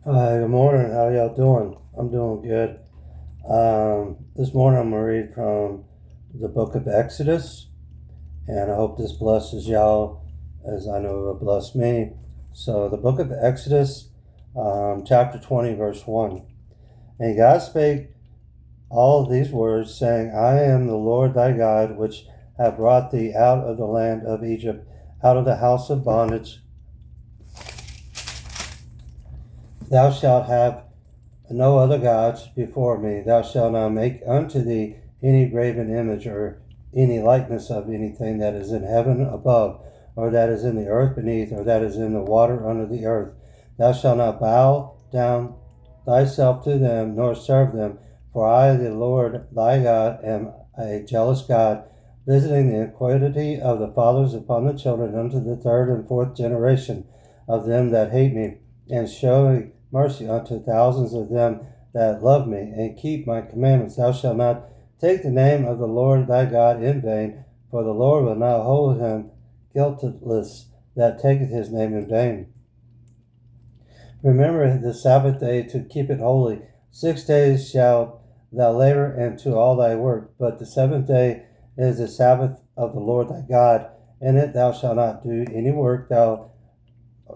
Hi, good morning. How y'all doing? I'm doing good. This morning I'm going to read from the book of Exodus, and I hope this blesses y'all as I know it will bless me. So, the book of Exodus, chapter 20, verse 1. And God spake all these words, saying, I am the Lord thy God, which have brought thee out of the land of Egypt, out of the house of bondage. Thou shalt have no other gods before me. Thou shalt not make unto thee any graven image or any likeness of anything that is in heaven above, or that is in the earth beneath, or that is in the water under the earth. Thou shalt not bow down thyself to them, nor serve them. For I, the Lord thy God, am a jealous God, visiting the iniquity of the fathers upon the children unto the third and fourth generation of them that hate me, and showing mercy unto thousands of them that love me and keep my commandments. Thou shalt not take the name of the Lord thy God in vain, for the Lord will not hold him guiltless that taketh his name in vain. Remember the Sabbath day to keep it holy. 6 days shalt thou labor and to all thy work, but the seventh day is the Sabbath of the Lord thy God. In it thou shalt not do any work, thou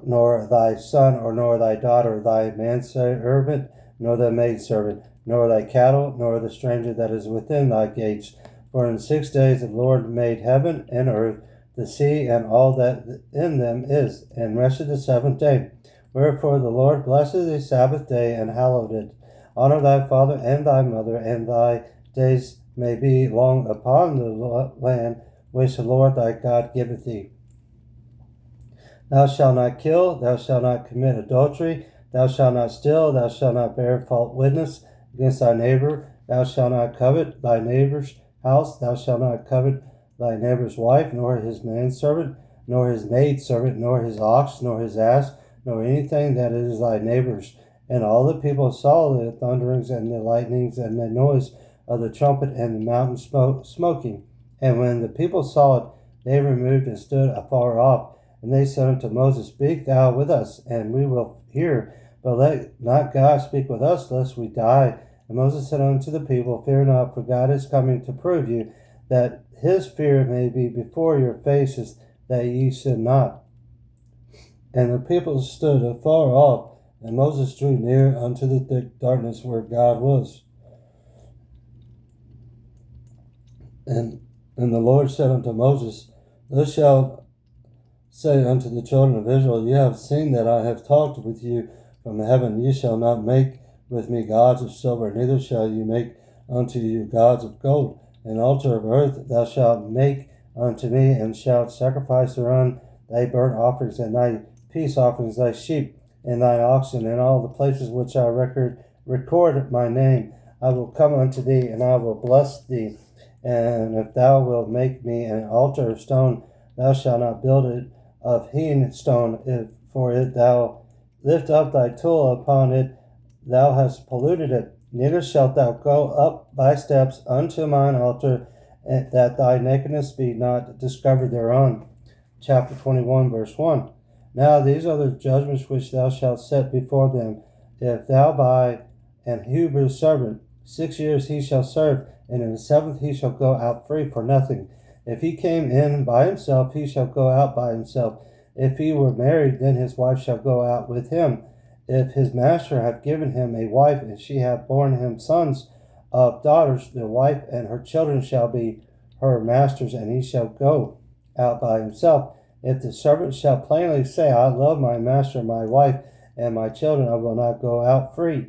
nor thy son, or nor thy daughter, thy manservant, nor thy maidservant, nor thy cattle, nor the stranger that is within thy gates. For in 6 days the Lord made heaven and earth, the sea, and all that in them is, and rested the seventh day. Wherefore the Lord blessed the Sabbath day and hallowed it. Honor thy father and thy mother, and thy days may be long upon the land which the Lord thy God giveth thee. Thou shalt not kill, thou shalt not commit adultery, thou shalt not steal, thou shalt not bear false witness against thy neighbor, thou shalt not covet thy neighbor's house, thou shalt not covet thy neighbor's wife, nor his manservant, nor his maidservant, nor his ox, nor his ass, nor anything that is thy neighbor's. And all the people saw the thunderings and the lightnings and the noise of the trumpet and the mountain smoking. And when the people saw it, they removed and stood afar off. And they said unto Moses, Speak thou with us, and we will hear, but let not God speak with us, lest we die. And Moses said unto the people, Fear not, for God is coming to prove you, that his fear may be before your faces, that ye sin not. And the people stood afar off, and Moses drew near unto the thick darkness where God was. And the Lord said unto Moses, Thus shalt say unto the children of Israel, Ye have seen that I have talked with you from heaven. Ye shall not make with me gods of silver, neither shall ye make unto you gods of gold. An altar of earth thou shalt make unto me, and shalt sacrifice thereon thy burnt offerings and thy peace offerings, thy sheep and thy oxen, and all the places which I record my name. I will come unto thee, and I will bless thee. And if thou wilt make me an altar of stone, thou shalt not build it of hewn stone, if for it thou lift up thy tool upon it, thou hast polluted it. Neither shalt thou go up by steps unto mine altar, that thy nakedness be not discovered thereon. Chapter 21, verse 1. Now these are the judgments which thou shalt set before them. If thou buy an Hebrew servant, 6 years he shall serve, and in the seventh he shall go out free for nothing. If he came in by himself, he shall go out by himself. If he were married, then his wife shall go out with him. If his master have given him a wife, and she have borne him sons of daughters, the wife and her children shall be her master's, and he shall go out by himself. If the servant shall plainly say, I love my master, my wife, and my children, I will not go out free,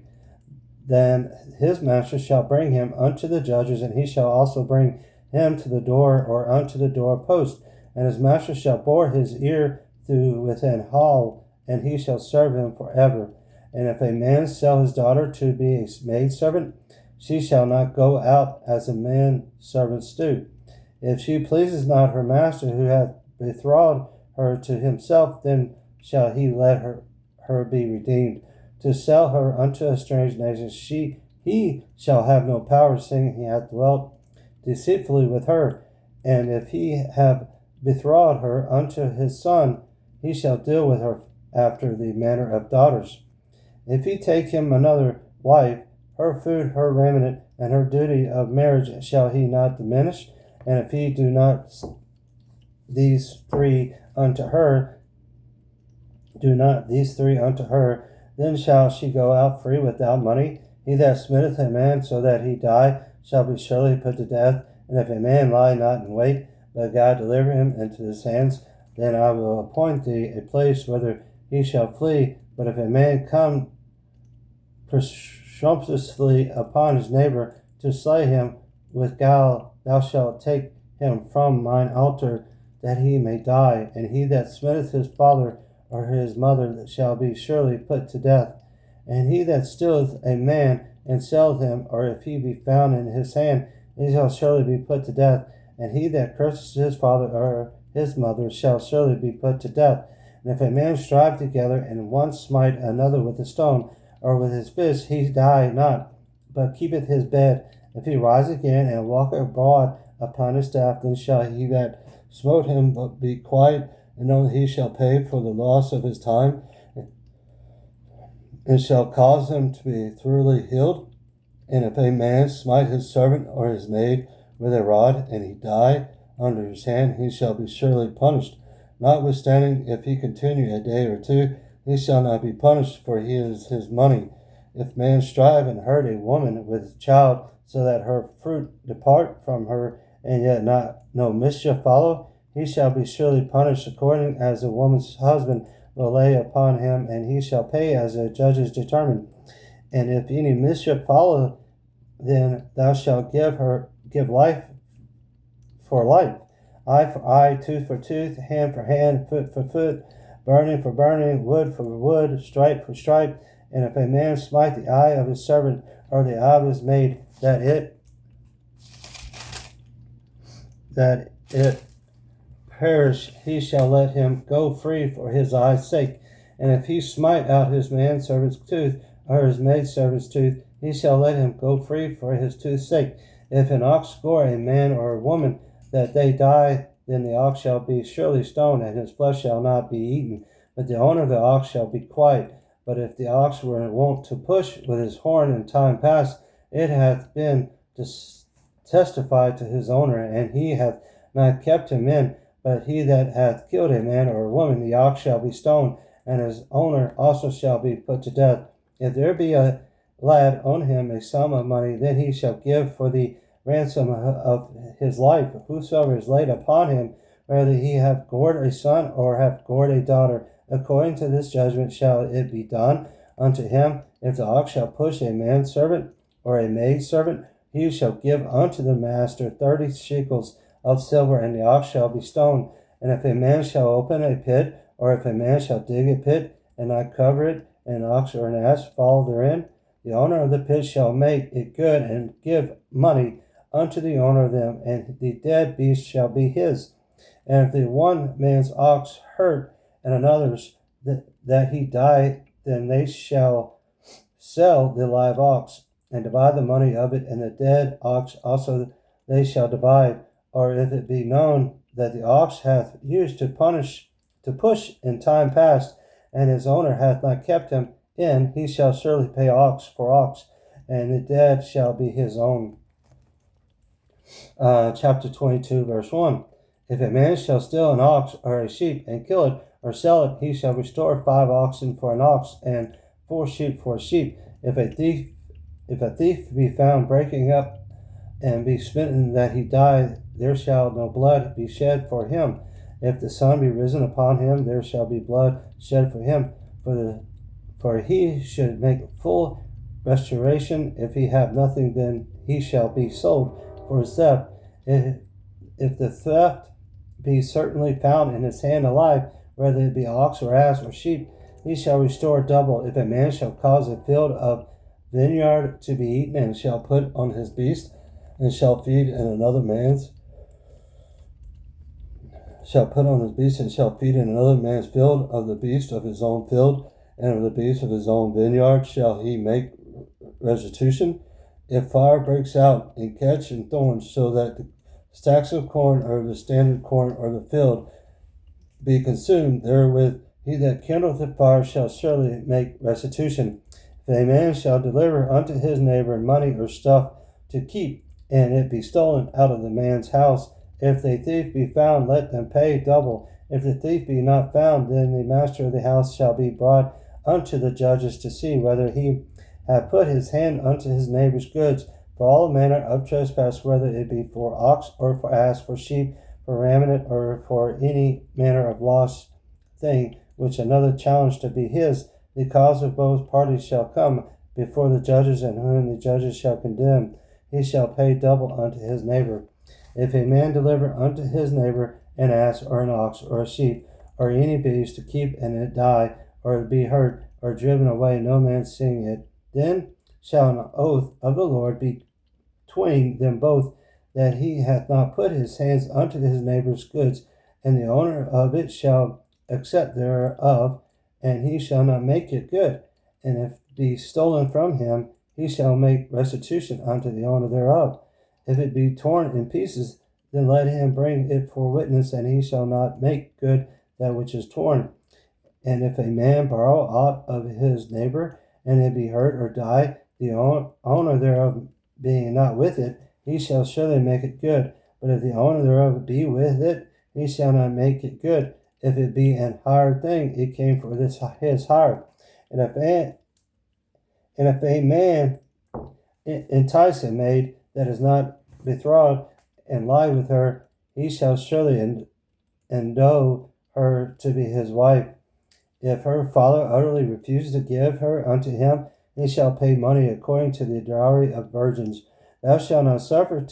then his master shall bring him unto the judges, and he shall also bring him to the door or unto the door post. And his master shall bore his ear through within hall, and he shall serve him forever. And if a man sell his daughter to be a maidservant, she shall not go out as a man servants do. If she pleases not her master who hath betrothed her to himself, then shall he let her be redeemed. To sell her unto a strange nation, he shall have no power, seeing he hath dwelt deceitfully with her. And if he have betrothed her unto his son, he shall deal with her after the manner of daughters. If he take him another wife, her food, her raiment, and her duty of marriage shall he not diminish? And if he do not these three unto her, then shall she go out free without money? He that smitteth a man so that he die shall be surely put to death. And if a man lie not in wait, but God deliver him into his hands, then I will appoint thee a place whither he shall flee. But if a man come presumptuously upon his neighbor to slay him with guile, thou shalt take him from mine altar, that he may die. And he that smitteth his father or his mother shall be surely put to death. And he that stealeth a man and selleth him, or if he be found in his hand, he shall surely be put to death. And he that curses his father or his mother shall surely be put to death. And if a man strive together, and one smite another with a stone, or with his fist, he die not, but keepeth his bed. If he rise again and walk abroad upon his staff, then shall he that smote him but be quiet, and know that he shall pay for the loss of his time, and shall cause him to be thoroughly healed. And if a man smite his servant or his maid with a rod, and he die under his hand, he shall be surely punished. Notwithstanding, if he continue a day or two, he shall not be punished, for he is his money. If man strive and hurt a woman with child, so that her fruit depart from her, and yet no mischief follow, he shall be surely punished according as the woman's husband will lay upon him, and he shall pay as the judges determine. And if any mischief follow, then thou shalt give life for life, eye for eye, tooth for tooth, hand for hand, foot for foot, burning for burning, wood for wood, stripe for stripe. And if a man smite the eye of his servant or the eye of his maid, that it perish, he shall let him go free for his eye's sake. And if he smite out his manservant's tooth or his maidservant's tooth, he shall let him go free for his tooth's sake. If an ox gore a man or a woman, that they die, then the ox shall be surely stoned, and his flesh shall not be eaten. But the owner of the ox shall be quiet. But if the ox were wont to push with his horn in time past, it hath been testified to his owner, and he hath not kept him in. But he that hath killed a man or a woman, the ox shall be stoned, and his owner also shall be put to death. If there be a lad on him a sum of money, then he shall give for the ransom of his life. Whosoever is laid upon him, whether he have gored a son or have gored a daughter, according to this judgment shall it be done unto him. If the ox shall push a manservant or a maidservant, he shall give unto the master 30 shekels of silver, and the ox shall be stoned. And if a man shall open a pit, or if a man shall dig a pit, and not cover it, and an ox or an ass fall therein, the owner of the pit shall make it good, and give money unto the owner of them, and the dead beast shall be his. And if the one man's ox hurt and another's, that he die, then they shall sell the live ox, and divide the money of it, and the dead ox also they shall divide. Or if it be known that the ox hath used to push in time past, and his owner hath not kept him in, he shall surely pay ox for ox, and the dead shall be his own. Chapter 22, verse 1. If a man shall steal an ox or a sheep, and kill it, or sell it, he shall restore 5 oxen for an ox, and 4 sheep for a sheep. If a thief be found breaking up, and be smitten that he die, there shall no blood be shed for him. If the sun be risen upon him, there shall be blood shed for him. For he should make full restoration. If he have nothing, then he shall be sold for his theft. If the theft be certainly found in his hand alive, whether it be ox or ass or sheep, he shall restore double. If a man shall cause a field of vineyard to be eaten, and shall put on his beast, and shall feed in another man's field, of the beast of his own field, and of the beast of his own vineyard shall he make restitution. If fire breaks out and catch in thorns, so that the stacks of corn or the standard corn or the field be consumed therewith, he that kindleth the fire shall surely make restitution. If a man shall deliver unto his neighbor money or stuff to keep, and it be stolen out of the man's house, if the thief be found, let them pay double. If the thief be not found, then the master of the house shall be brought unto the judges to see whether he have put his hand unto his neighbor's goods. For all manner of trespass, whether it be for ox or for ass, for sheep, for raiment, or for any manner of lost thing, which another challenged to be his, the cause of both parties shall come before the judges, and whom the judges shall condemn, he shall pay double unto his neighbor. If a man deliver unto his neighbor an ass, or an ox, or a sheep, or any beast to keep, and it die, or it be hurt, or driven away, no man seeing it, then shall an oath of the Lord be between them both, that he hath not put his hands unto his neighbor's goods, and the owner of it shall accept thereof, and he shall not make it good. And if it be stolen from him, he shall make restitution unto the owner thereof. If it be torn in pieces, then let him bring it for witness, and he shall not make good that which is torn. And if a man borrow aught of his neighbor, and it be hurt or die, the owner thereof being not with it, he shall surely make it good. But if the owner thereof be with it, he shall not make it good. If it be an hired thing, it came for his hire. And if a man entice a maid that is not betrothed, and lie with her, he shall surely endow her to be his wife. If her father utterly refuse to give her unto him, he shall pay money according to the dowry of virgins. Thou shalt not suffer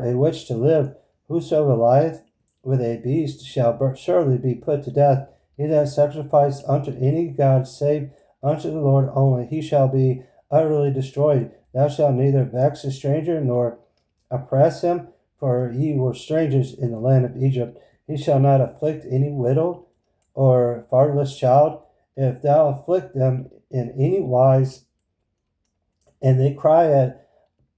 a witch to live. Whosoever lieth with a beast shall surely be put to death. He that sacrificed unto any god save unto the Lord only, he shall be utterly destroyed. Thou shalt neither vex a stranger nor oppress him, for ye were strangers in the land of Egypt. He shall not afflict any widow or fatherless child. If thou afflict them in any wise, and they cry at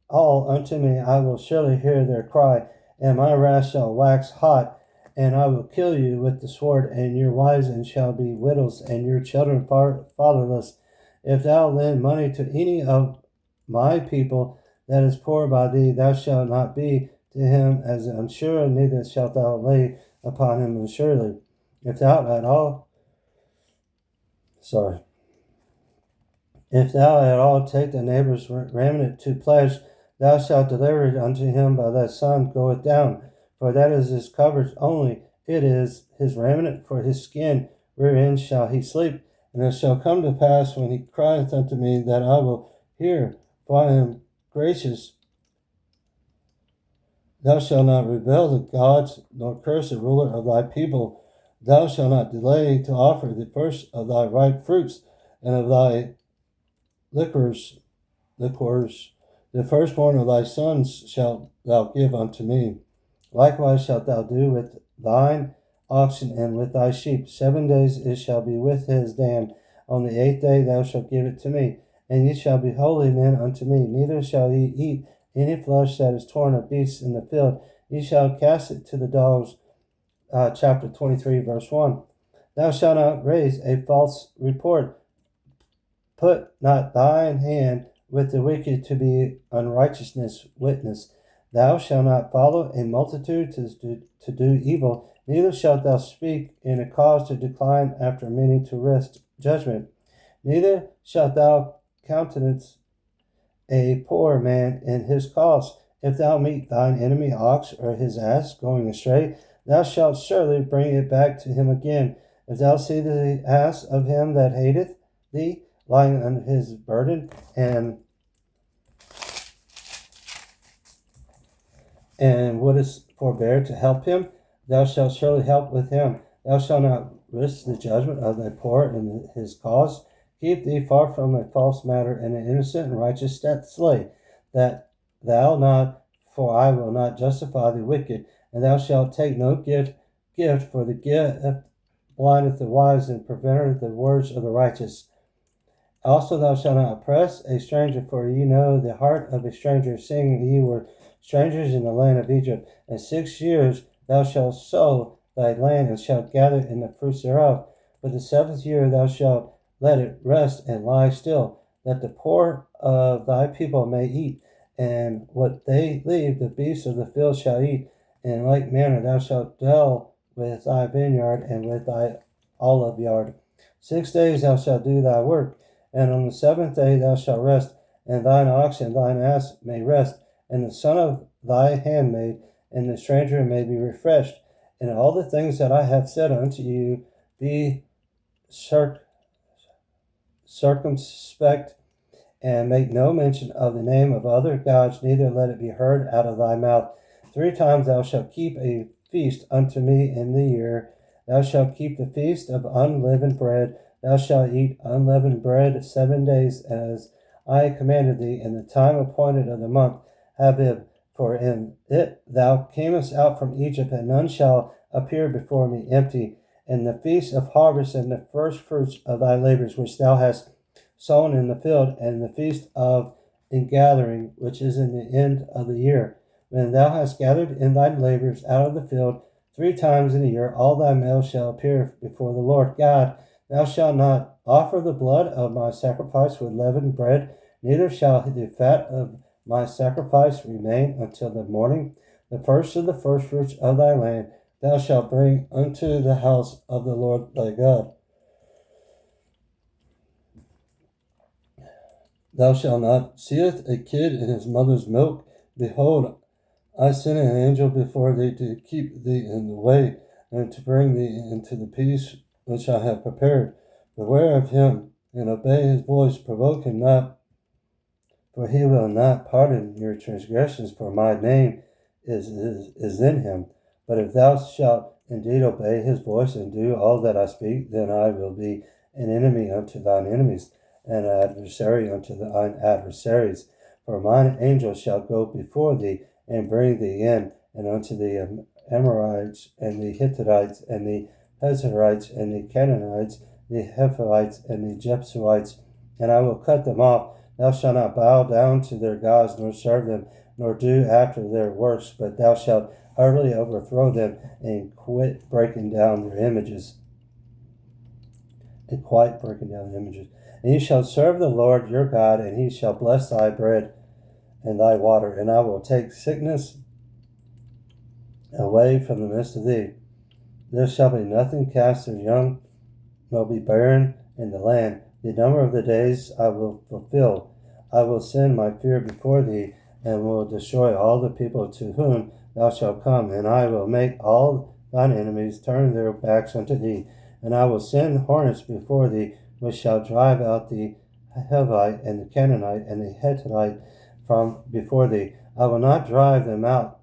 all unto me, I will surely hear their cry, and my wrath shall wax hot, and I will kill you with the sword, and your wives and shall be widows, and your children fatherless. If thou lend money to any of my people that is poor by thee, thou shalt not be to him as unsure, neither shalt thou lay upon him unsurely. If thou at all take the neighbor's raiment to pledge, thou shalt deliver it unto him by thy son goeth down, for that is his coverage only, it is his raiment for his skin, wherein shall he sleep. And it shall come to pass, when he crieth unto me, that I will hear, for I am gracious. Thou shalt not rebel the gods, nor curse the ruler of thy people. Thou shalt not delay to offer the first of thy ripe fruits, and of thy liquors, the firstborn of thy sons shalt thou give unto me. Likewise shalt thou do with thine oxen and with thy sheep. 7 days it shall be with his dam. On the 8th day thou shalt give it to me, and ye shall be holy men unto me. Neither shall ye eat any flesh that is torn of beasts in the field. Ye shall cast it to the dogs. Chapter 23, verse 1. Thou shalt not raise a false report. Put not thine hand with the wicked to be unrighteousness witness. Thou shalt not follow a multitude to do evil, neither shalt thou speak in a cause to decline after many to wrest judgment. Neither shalt thou countenance a poor man in his cause. If thou meet thine enemy ox or his ass going astray, thou shalt surely bring it back to him again. If thou see the ass of him that hateth thee lying under his burden, and wouldest forbear to help him, thou shalt surely help with him. Thou shalt not risk the judgment of thy poor in his cause. Keep thee far from a false matter, and an innocent and righteous slay, that thou not, for I will not justify the wicked. And thou shalt take no gift, for the gift blindeth the wise, and preventeth the words of the righteous. Also thou shalt not oppress a stranger, for ye know the heart of a stranger, seeing ye were strangers in the land of Egypt. And 6 years thou shalt sow thy land, and shalt gather in the fruits thereof. But the 7th year thou shalt let it rest and lie still, that the poor of thy people may eat, and what they leave the beasts of the field shall eat. In like manner thou shalt dwell with thy vineyard and with thy olive yard. 6 days thou shalt do thy work, and on the 7th day thou shalt rest, and thine ox and thine ass may rest, and the son of thy handmaid and the stranger may be refreshed. And all the things that I have said unto you, be circumspect, and make no mention of the name of other gods, neither let it be heard out of thy mouth. 3 times thou shalt keep a feast unto me in the year. Thou shalt keep the feast of unleavened bread. Thou shalt eat unleavened bread 7 days, as I commanded thee, in the time appointed of the month Abib. For in it thou camest out from Egypt, and none shall appear before me empty. And the feast of harvest, and the first fruits of thy labors, which thou hast sown in the field, and the feast of ingathering, which is in the end of the year, when thou hast gathered in thy labors out of the field 3 times in a year, all thy males shall appear before the Lord God. Thou shalt not offer the blood of my sacrifice with leavened bread, neither shall the fat of my sacrifice remain until the morning. The first of the firstfruits of thy land thou shalt bring unto the house of the Lord thy God. Thou shalt not seeth a kid in his mother's milk. Behold, I send an angel before thee to keep thee in the way, and to bring thee into the peace which I have prepared. Beware of him, and obey his voice. Provoke him not, for he will not pardon your transgressions, for my name is in him. But if thou shalt indeed obey his voice, and do all that I speak, then I will be an enemy unto thine enemies, and an adversary unto thine adversaries. For mine angel shall go before thee, and bring thee in, and unto the Amorites, and the Hittites, and the Perizzites, and the Canaanites, the Hephites, and the Jebusites, and I will cut them off. Thou shalt not bow down to their gods, nor serve them, nor do after their works, but thou shalt utterly overthrow them, and quit breaking down their images. And you shall serve the Lord your God, and he shall bless thy bread and thy water, and I will take sickness away from the midst of thee. There shall be nothing cast their young, nor be barren in the land. The number of the days I will fulfill. I will send my fear before thee, and will destroy all the people to whom thou shalt come, and I will make all thine enemies turn their backs unto thee. And I will send hornets before thee, which shall drive out the Hivite, and the Canaanite, and the Hittite from before thee. I will not drive them out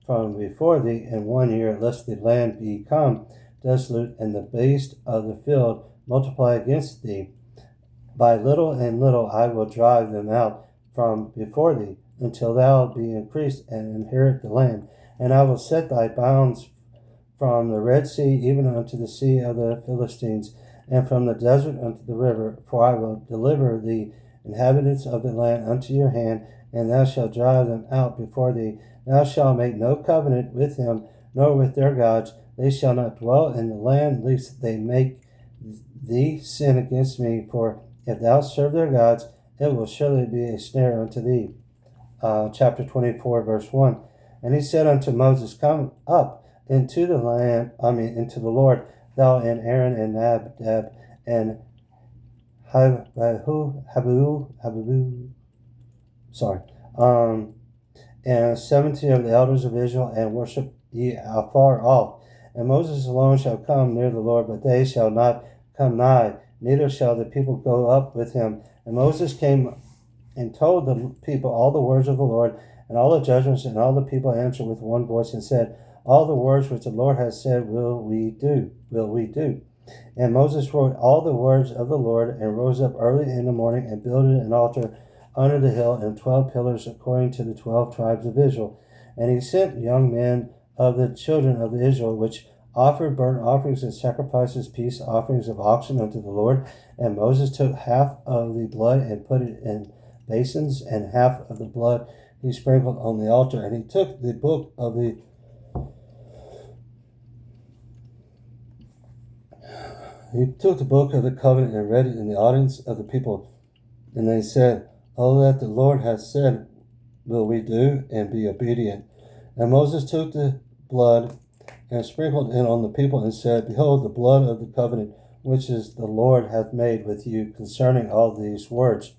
from before thee in 1 year, lest the land become desolate, and the beasts of the field multiply against thee. By little and little I will drive them out from before thee, until thou be increased and inherit the land. And I will set thy bounds from the Red Sea even unto the sea of the Philistines, and from the desert unto the river. For I will deliver the inhabitants of the land unto your hand, and thou shalt drive them out before thee. Thou shalt make no covenant with them, nor with their gods. They shall not dwell in the land, lest they make thee sin against me. For if thou serve their gods, it will surely be a snare unto thee. Chapter 24, verse 1. And he said unto Moses, Come up into the Lord, thou and Aaron and Nadab and and 70 of the elders of Israel, and worship ye afar off. And Moses alone shall come near the Lord, but they shall not come nigh, neither shall the people go up with him. And Moses came and told the people all the words of the Lord, and all the judgments, and all the people answered with one voice, and said, All the words which the Lord has said will we do. And Moses wrote all the words of the Lord, and rose up early in the morning, and builded an altar under the hill, and 12 pillars according to the 12 tribes of Israel. And he sent young men of the children of Israel, which offered burnt offerings and sacrifices, peace offerings of oxen unto the Lord. And Moses took half of the blood and put it in basins, and half of the blood he sprinkled on the altar. And he took the book of the he took the book of the covenant and read it in the audience of the people. And they said, "All that the Lord has said will we do, and be obedient." And Moses took the blood and sprinkled it on the people and said, "Behold, the blood of the covenant which is the Lord hath made with you concerning all these words."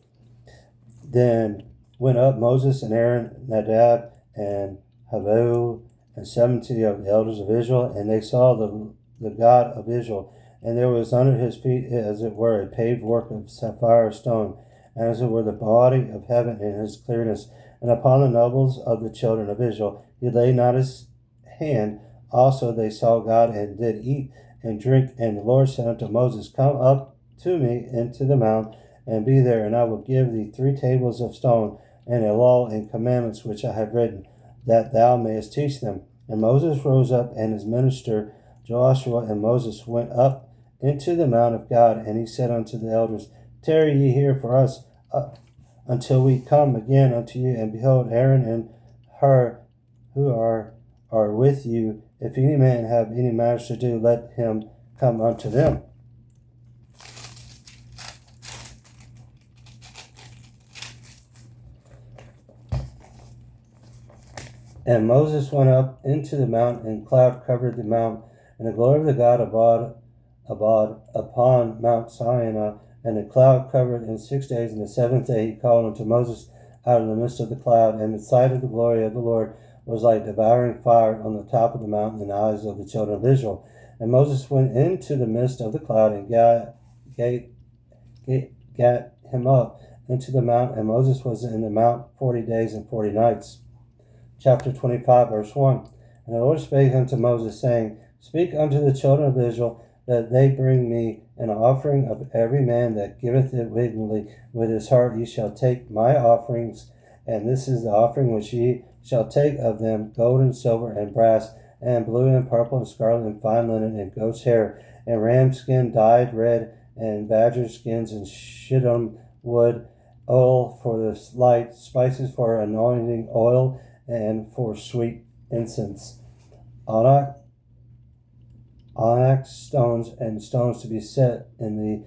Then went up Moses and Aaron, Nadab and Abihu, and 70 of the elders of Israel, and they saw the God of Israel. And there was under his feet, as it were, a paved work of sapphire stone, and as it were the body of heaven in his clearness. And upon the nobles of the children of Israel he laid not his hand. Also they saw God, and did eat and drink. And the Lord said unto Moses, "Come up to me into the mount, and be there, and I will give thee 3 tables of stone, and a law and commandments which I have written, that thou mayest teach them." And Moses rose up, and his minister Joshua and Moses went up into the mount of God. And he said unto the elders, "Tarry ye here for us until we come again unto you. And behold, Aaron and Hur, who are with you, if any man have any matters to do, let him come unto them." And Moses went up into the mount, and cloud covered the mount, and the glory of the God abode upon Mount Sinai. And the cloud covered in 6 days, and the 7th day he called unto Moses out of the midst of the cloud. And the sight of the glory of the Lord was like devouring fire on the top of the mountain in the eyes of the children of Israel. And Moses went into the midst of the cloud, and gat him up into the mount. And Moses was in the mount 40 days and 40 nights. Chapter 25, verse 1. And the Lord spake unto Moses, saying, "Speak unto the children of Israel, that they bring me an offering of every man that giveth it willingly with his heart. Ye shall take my offerings, and this is the offering which ye shall take of them: gold and silver and brass, and blue and purple and scarlet, and fine linen, and goat's hair, and ram skin dyed red, and badger skins, and shittim wood, oil for the light, spices for anointing oil, and for sweet incense, onyx stones, and stones to be set in the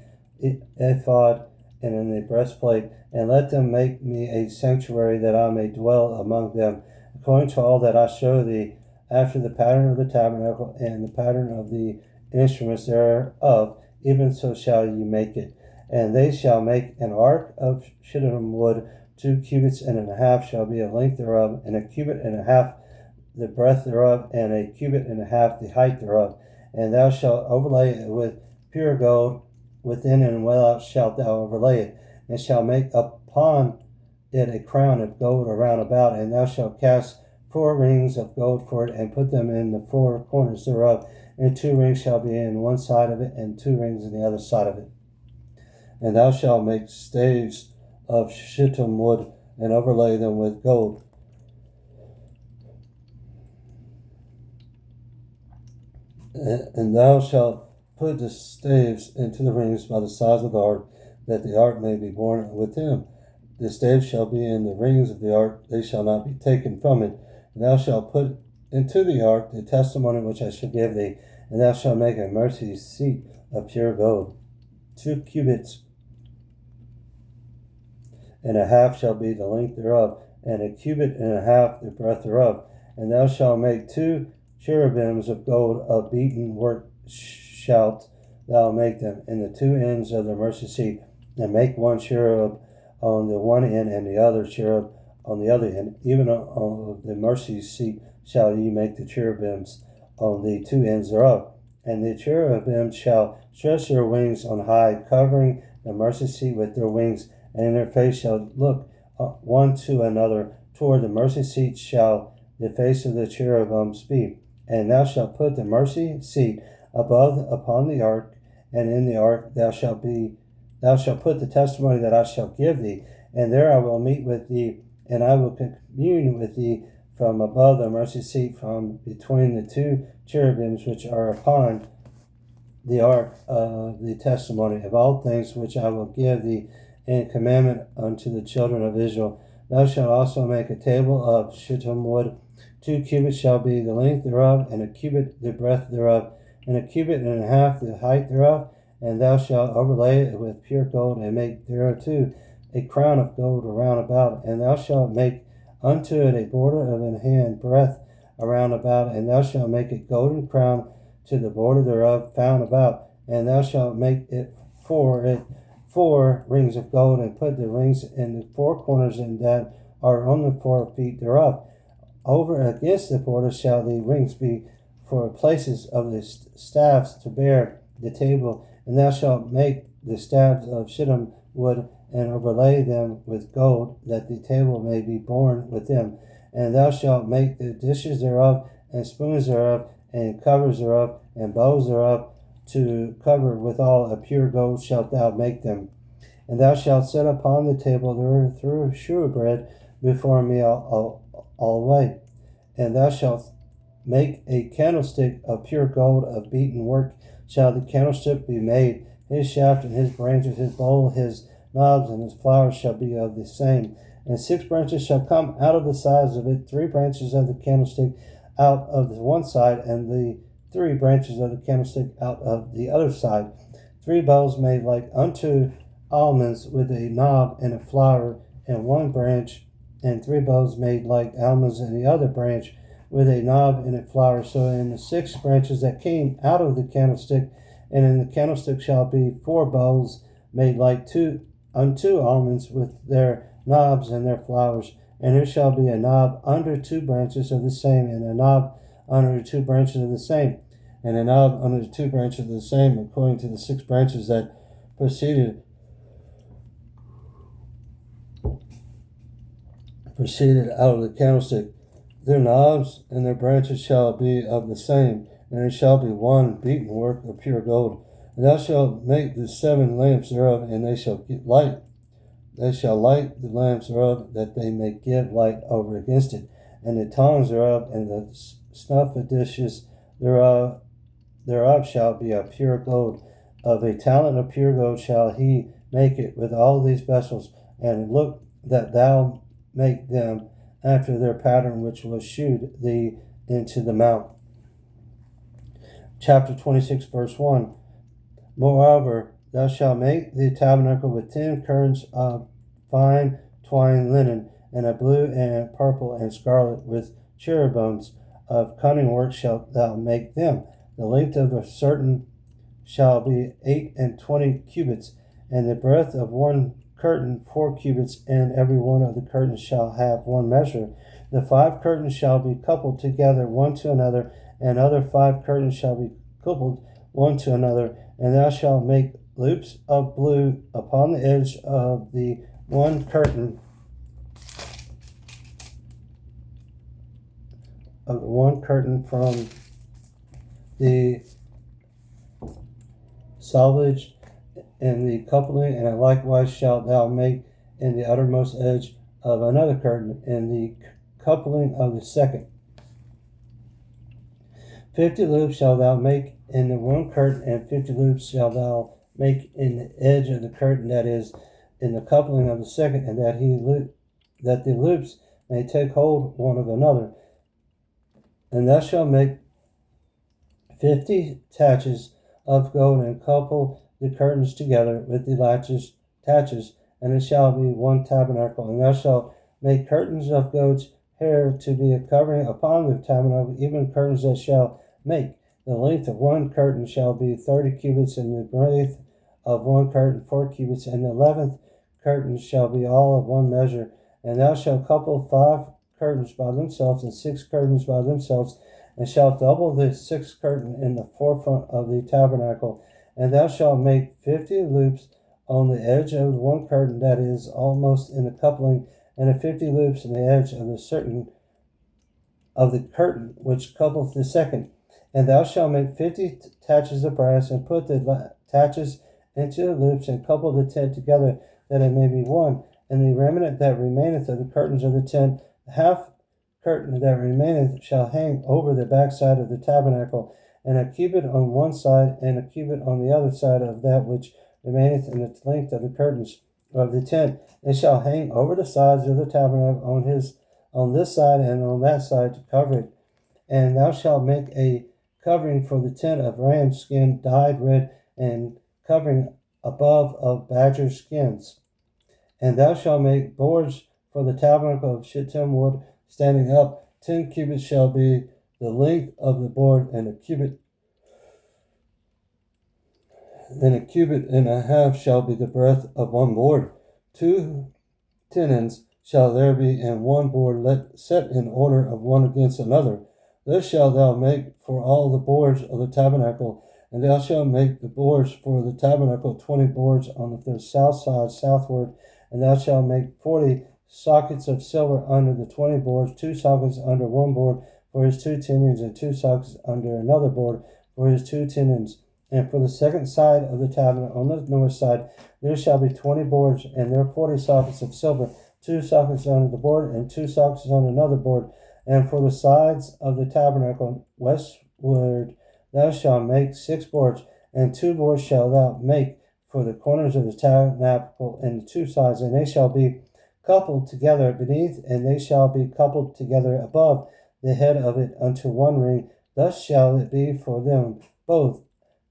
ephod and in the breastplate. And let them make me a sanctuary, that I may dwell among them, according to all that I show thee, after the pattern of the tabernacle and the pattern of the instruments thereof, even so shall ye make it. And they shall make an ark of shittim wood, 2 cubits and a half shall be a length thereof, and a cubit and a half the breadth thereof, and a cubit and a half the height thereof. And thou shalt overlay it with pure gold, within and without shalt thou overlay it, and shalt make upon it a crown of gold around about. And thou shalt cast 4 rings of gold for it, and put them in the 4 corners thereof, and 2 rings shall be in one side of it, and 2 rings in the other side of it. And thou shalt make staves of shittim wood, and overlay them with gold. And thou shalt put the staves into the rings by the sides of the ark, that the ark may be borne with him. The staves shall be in the rings of the ark, they shall not be taken from it. And thou shalt put into the ark the testimony which I shall give thee. And thou shalt make a mercy seat of pure gold. 2 cubits and a half shall be the length thereof, and a cubit and a half the breadth thereof. And thou shalt make 2 cherubims of gold, of beaten work shalt thou make them, in the 2 ends of the mercy seat. And make 1 cherub on the one end, and the other cherub on the other end. Even on the mercy seat shall ye make the cherubims on the 2 ends thereof. And the cherubims shall stretch their wings on high, covering the mercy seat with their wings, and in their face shall look one to another. Toward the mercy seat shall the face of the cherubims be. And thou shalt put the mercy seat above upon the ark, and in the ark thou shalt put the testimony that I shall give thee. And there I will meet with thee, and I will commune with thee from above the mercy seat, from between the 2 cherubims which are upon the ark of the testimony, of all things which I will give thee in commandment unto the children of Israel. Thou shalt also make a table of shittim wood. 2 cubits shall be the length thereof, and a cubit the breadth thereof, and a cubit and a half the height thereof. and thou shalt overlay it with pure gold, and make thereto a crown of gold around about, and thou shalt make unto it a border of an hand breadth around about, and thou shalt make a golden crown to the border thereof found about, and thou shalt make it 4 rings of gold, and put the rings in the 4 corners, and that are on the 4 feet thereof. Over against the border shall the rings be for places of the staffs to bear the table, and thou shalt make the staves of shittim wood, and overlay them with gold, that the table may be borne with them. And thou shalt make the dishes thereof, and spoons thereof, and covers thereof, and bowls thereof, to cover withal of pure gold shalt thou make them. And thou shalt set upon the table through shewbread before me alway. And thou shalt make a candlestick of pure gold of beaten work shall the candlestick be made. His shaft and his branches, his bowl, his knobs, and his flowers shall be of the same. And 6 branches shall come out of the sides of it, 3 branches of the candlestick out of the one side, and the 3 branches of the candlestick out of the other side. 3 bowls made like unto almonds, with a knob and a flower in one branch, and 3 bowls made like almonds in the other branch, with a knob and a flower. So in the 6 branches that came out of the candlestick, and in the candlestick shall be 4 bowls made like unto almonds, with their knobs and their flowers. And there shall be a knob under 2 branches of the same, and a knob under 2 branches of the same, and a knob under 2 branches of the same, according to the 6 branches that proceeded out of the candlestick. Their knobs and their branches shall be of the same, and it shall be one beaten work of pure gold. And thou shalt make the 7 lamps thereof, and they shall light the lamps thereof, that they may give light over against it. And the tongs thereof, and the snuff dishes thereof shall be of pure gold. Of a talent of pure gold shall he make it with all these vessels, and look that thou make them after their pattern which was shewed thee into the mount. Chapter 26, verse 1. Moreover, thou shalt make the tabernacle with 10 curtains of fine twined linen, and of blue and purple and scarlet, with cherubims of cunning work shalt thou make them. The length of a certain shall be 28 cubits, and the breadth of one curtain 4 cubits, and every one of the curtains shall have one measure. The 5 curtains shall be coupled together one to another, and other 5 curtains shall be coupled one to another. And thou shalt make loops of blue upon the edge of the one curtain, from the selvage and the coupling, and likewise shalt thou make in the uttermost edge of another curtain, in the coupling of the second. 50 loops shalt thou make in the one curtain, and 50 loops shalt thou make in the edge of the curtain that is in the coupling of the second, and that the loops may take hold one of another. And thou shalt make 50 taches of gold, and couple the curtains together with the taches, and it shall be one tabernacle. And thou shalt make curtains of goat's hair to be a covering upon the tabernacle, even curtains that shall make. The length of one curtain shall be 30 cubits, and the breadth of one curtain 4 cubits, and the 11th curtain shall be all of one measure. And thou shalt couple 5 curtains by themselves, and 6 curtains by themselves, and shalt double the 6th curtain in the forefront of the tabernacle. And thou shalt make 50 loops on the edge of the one curtain that is almost in the coupling, and 50 loops in the edge of the curtain which coupleth the second. And thou shalt make 50 taches of brass, and put the taches into the loops, and couple the tent together, that it may be one. And the remnant that remaineth of the curtains of the tent, the half curtain that remaineth, shall hang over the backside of the tabernacle, and a cubit on one side, and a cubit on the other side of that which remaineth in the length of the curtains of the tent. It shall hang over the sides of the tabernacle on this side and on that side to cover it. And thou shalt make a covering for the tent of ram skin dyed red, and covering above of badger skins. And thou shalt make boards for the tabernacle of shittim wood standing up. 10 cubits shall be the length of the board, and a cubit and a half shall be the breadth of one board. 2 tenons shall there be in one board, set in order of one against another. Thus shalt thou make for all the boards of the tabernacle, and thou shalt make the boards for the tabernacle 20 boards on the south side southward, and thou shalt make 40 sockets of silver under the 20 boards, 2 sockets under one board for his 2 tenons, and 2 sockets under another board for his 2 tenons. And for the second side of the tabernacle on the north side, there shall be 20 boards, and there 40 sockets of silver, 2 sockets under the board, and 2 sockets on another board. And for the sides of the tabernacle westward, thou shalt make 6 boards, and 2 boards shalt thou make for the corners of the tabernacle and the 2 sides, and they shall be coupled together beneath, and they shall be coupled together above the head of it unto one ring. Thus shall it be for them both.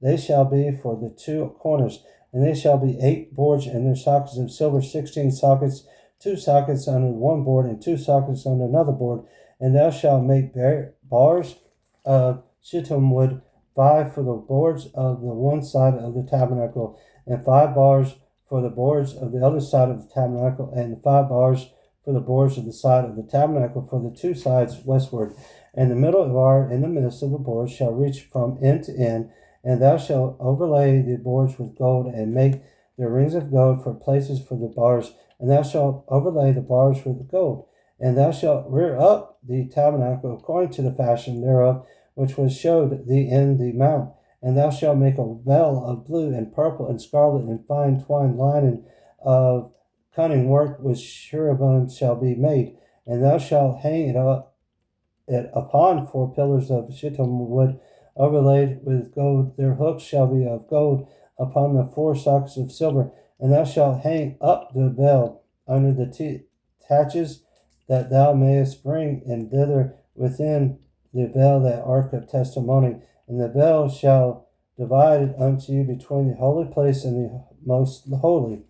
They shall be for the 2 corners, and they shall be 8 boards, and their sockets of silver 16 sockets, 2 sockets under one board, and 2 sockets under another board. And thou shalt make bars of shittim wood, 5 for the boards of the one side of the tabernacle, and 5 bars for the boards of the other side of the tabernacle, and 5 bars for the boards of the side of the tabernacle for the 2 sides westward. And the middle bar in the midst of the boards shall reach from end to end. And thou shalt overlay the boards with gold, and make the rings of gold for places for the bars. And thou shalt overlay the bars with gold. And thou shalt rear up the tabernacle according to the fashion thereof, which was showed thee in the mount. And thou shalt make a veil of blue and purple and scarlet and fine twined linen of cunning work with cherubim shall be made. And thou shalt hang it upon 4 pillars of shittim wood, overlaid with gold. Their hooks shall be of gold upon the 4 sockets of silver. And thou shalt hang up the veil under the taches, that thou mayest bring in thither within the veil that ark of testimony. And the veil shall divide it unto you between the holy place and the most holy.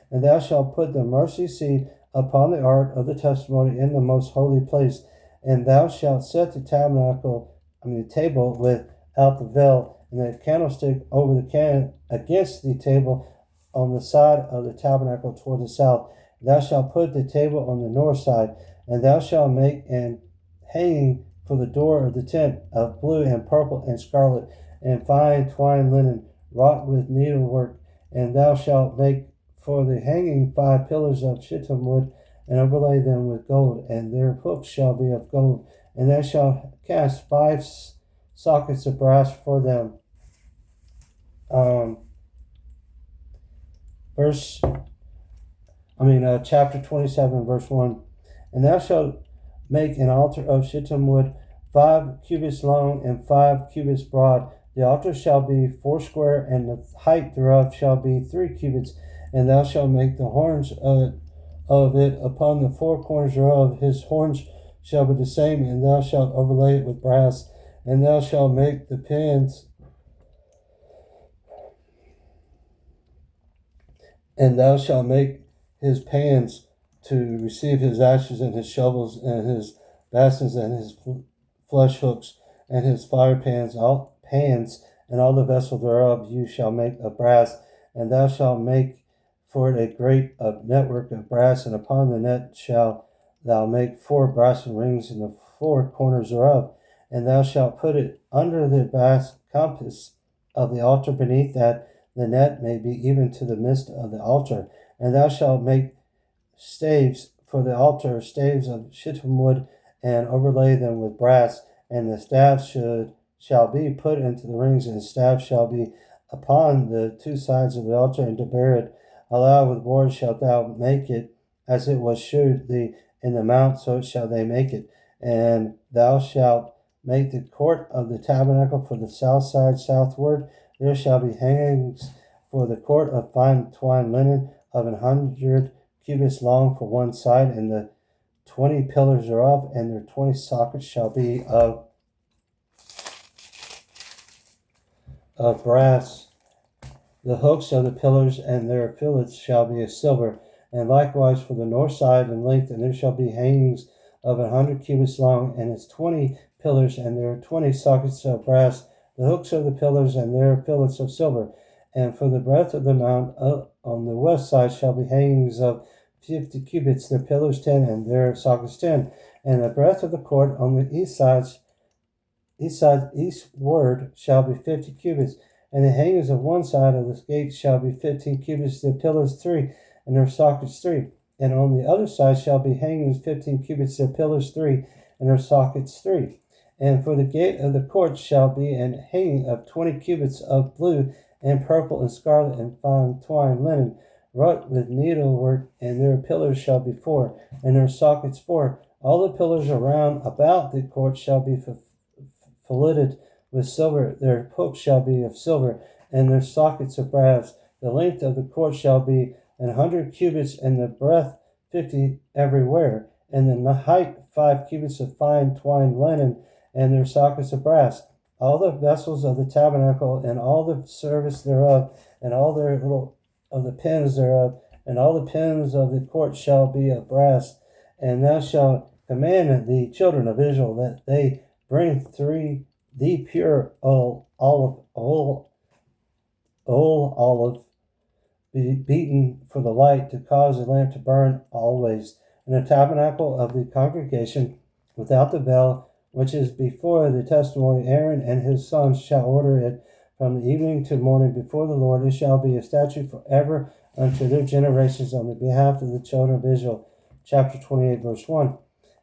And thou shalt put the mercy seat upon the ark of the testimony in the most holy place. And thou shalt set the table without the veil, and the candlestick over the against the table on the side of the tabernacle toward the south. Thou shalt put the table on the north side, and thou shalt make an hanging for the door of the tent of blue and purple and scarlet and fine twined linen wrought with needlework. And thou shalt make for the hanging 5 pillars of shittim wood, and overlay them with gold, and their hooks shall be of gold. And thou shalt cast 5 sockets of brass for them. Chapter 27, verse 1. And thou shalt make an altar of shittim wood, 5 cubits long and 5 cubits broad. The altar shall be foursquare, and the height thereof shall be 3 cubits. And thou shalt make the horns of it upon the 4 corners thereof. His horns shall be the same, and thou shalt overlay it with brass. And thou shalt make the pans, and thou shalt make his pans to receive his ashes, and his shovels, and his basins, and his flesh hooks, and his fire pans, and all the vessels thereof you shall make of brass. And thou shalt make for it a grate of network of brass, and upon the net shalt thou make 4 brassen rings in the 4 corners thereof. And thou shalt put it under the compass of the altar beneath, that the net may be even to the midst of the altar. And thou shalt make staves for the altar, staves of shittim wood, and overlay them with brass. And the staves shall be put into the rings, and the staff shall be upon the 2 sides of the altar, and to bear it aloud with boards shalt thou make it, as it was shewed thee in the mount, so shall they make it. And thou shalt make the court of the tabernacle for the south side southward. There shall be hangings for the court of fine twined linen of 100 cubits long for one side, and the 20 pillars thereof, and their 20 sockets shall be of brass. The hooks of the pillars and their fillets shall be of silver, and likewise for the north side in length, and there shall be hangings of 100 cubits long, and its 20 pillars, and their 20 sockets of brass, the hooks of the pillars and their fillets of silver. And for the breadth of the mount on the west side shall be hangings of 50 cubits, their pillars 10, and their sockets 10. And the breadth of the court on the eastward shall be 50 cubits, and the hangings of one side of the gate shall be 15 cubits, their pillars 3, and their sockets 3. And on the other side shall be hangings 15 cubits, their pillars 3, and their sockets 3. And for the gate of the court shall be an hanging of 20 cubits of blue and purple and scarlet and fine twined linen, wrought with needlework, and their pillars shall be 4, and their sockets 4. All the pillars around about the court shall be filleted with silver, their hooks shall be of silver, and their sockets of brass. The length of the court shall be 100 cubits, and the breadth 50 everywhere, and the height 5 cubits of fine twined linen, and their sockets of brass. All the vessels of the tabernacle, and all the service thereof, and all their little of the pins thereof, and all the pins of the court shall be of brass. And thou shalt command the children of Israel that they bring the pure olive, be beaten for the light, to cause the lamp to burn always. In the tabernacle of the congregation, without the veil, which is before the testimony, Aaron and his sons shall order it from the evening to morning before the Lord. It shall be a statute forever unto their generations on the behalf of the children of Israel. Chapter 28, verse 1.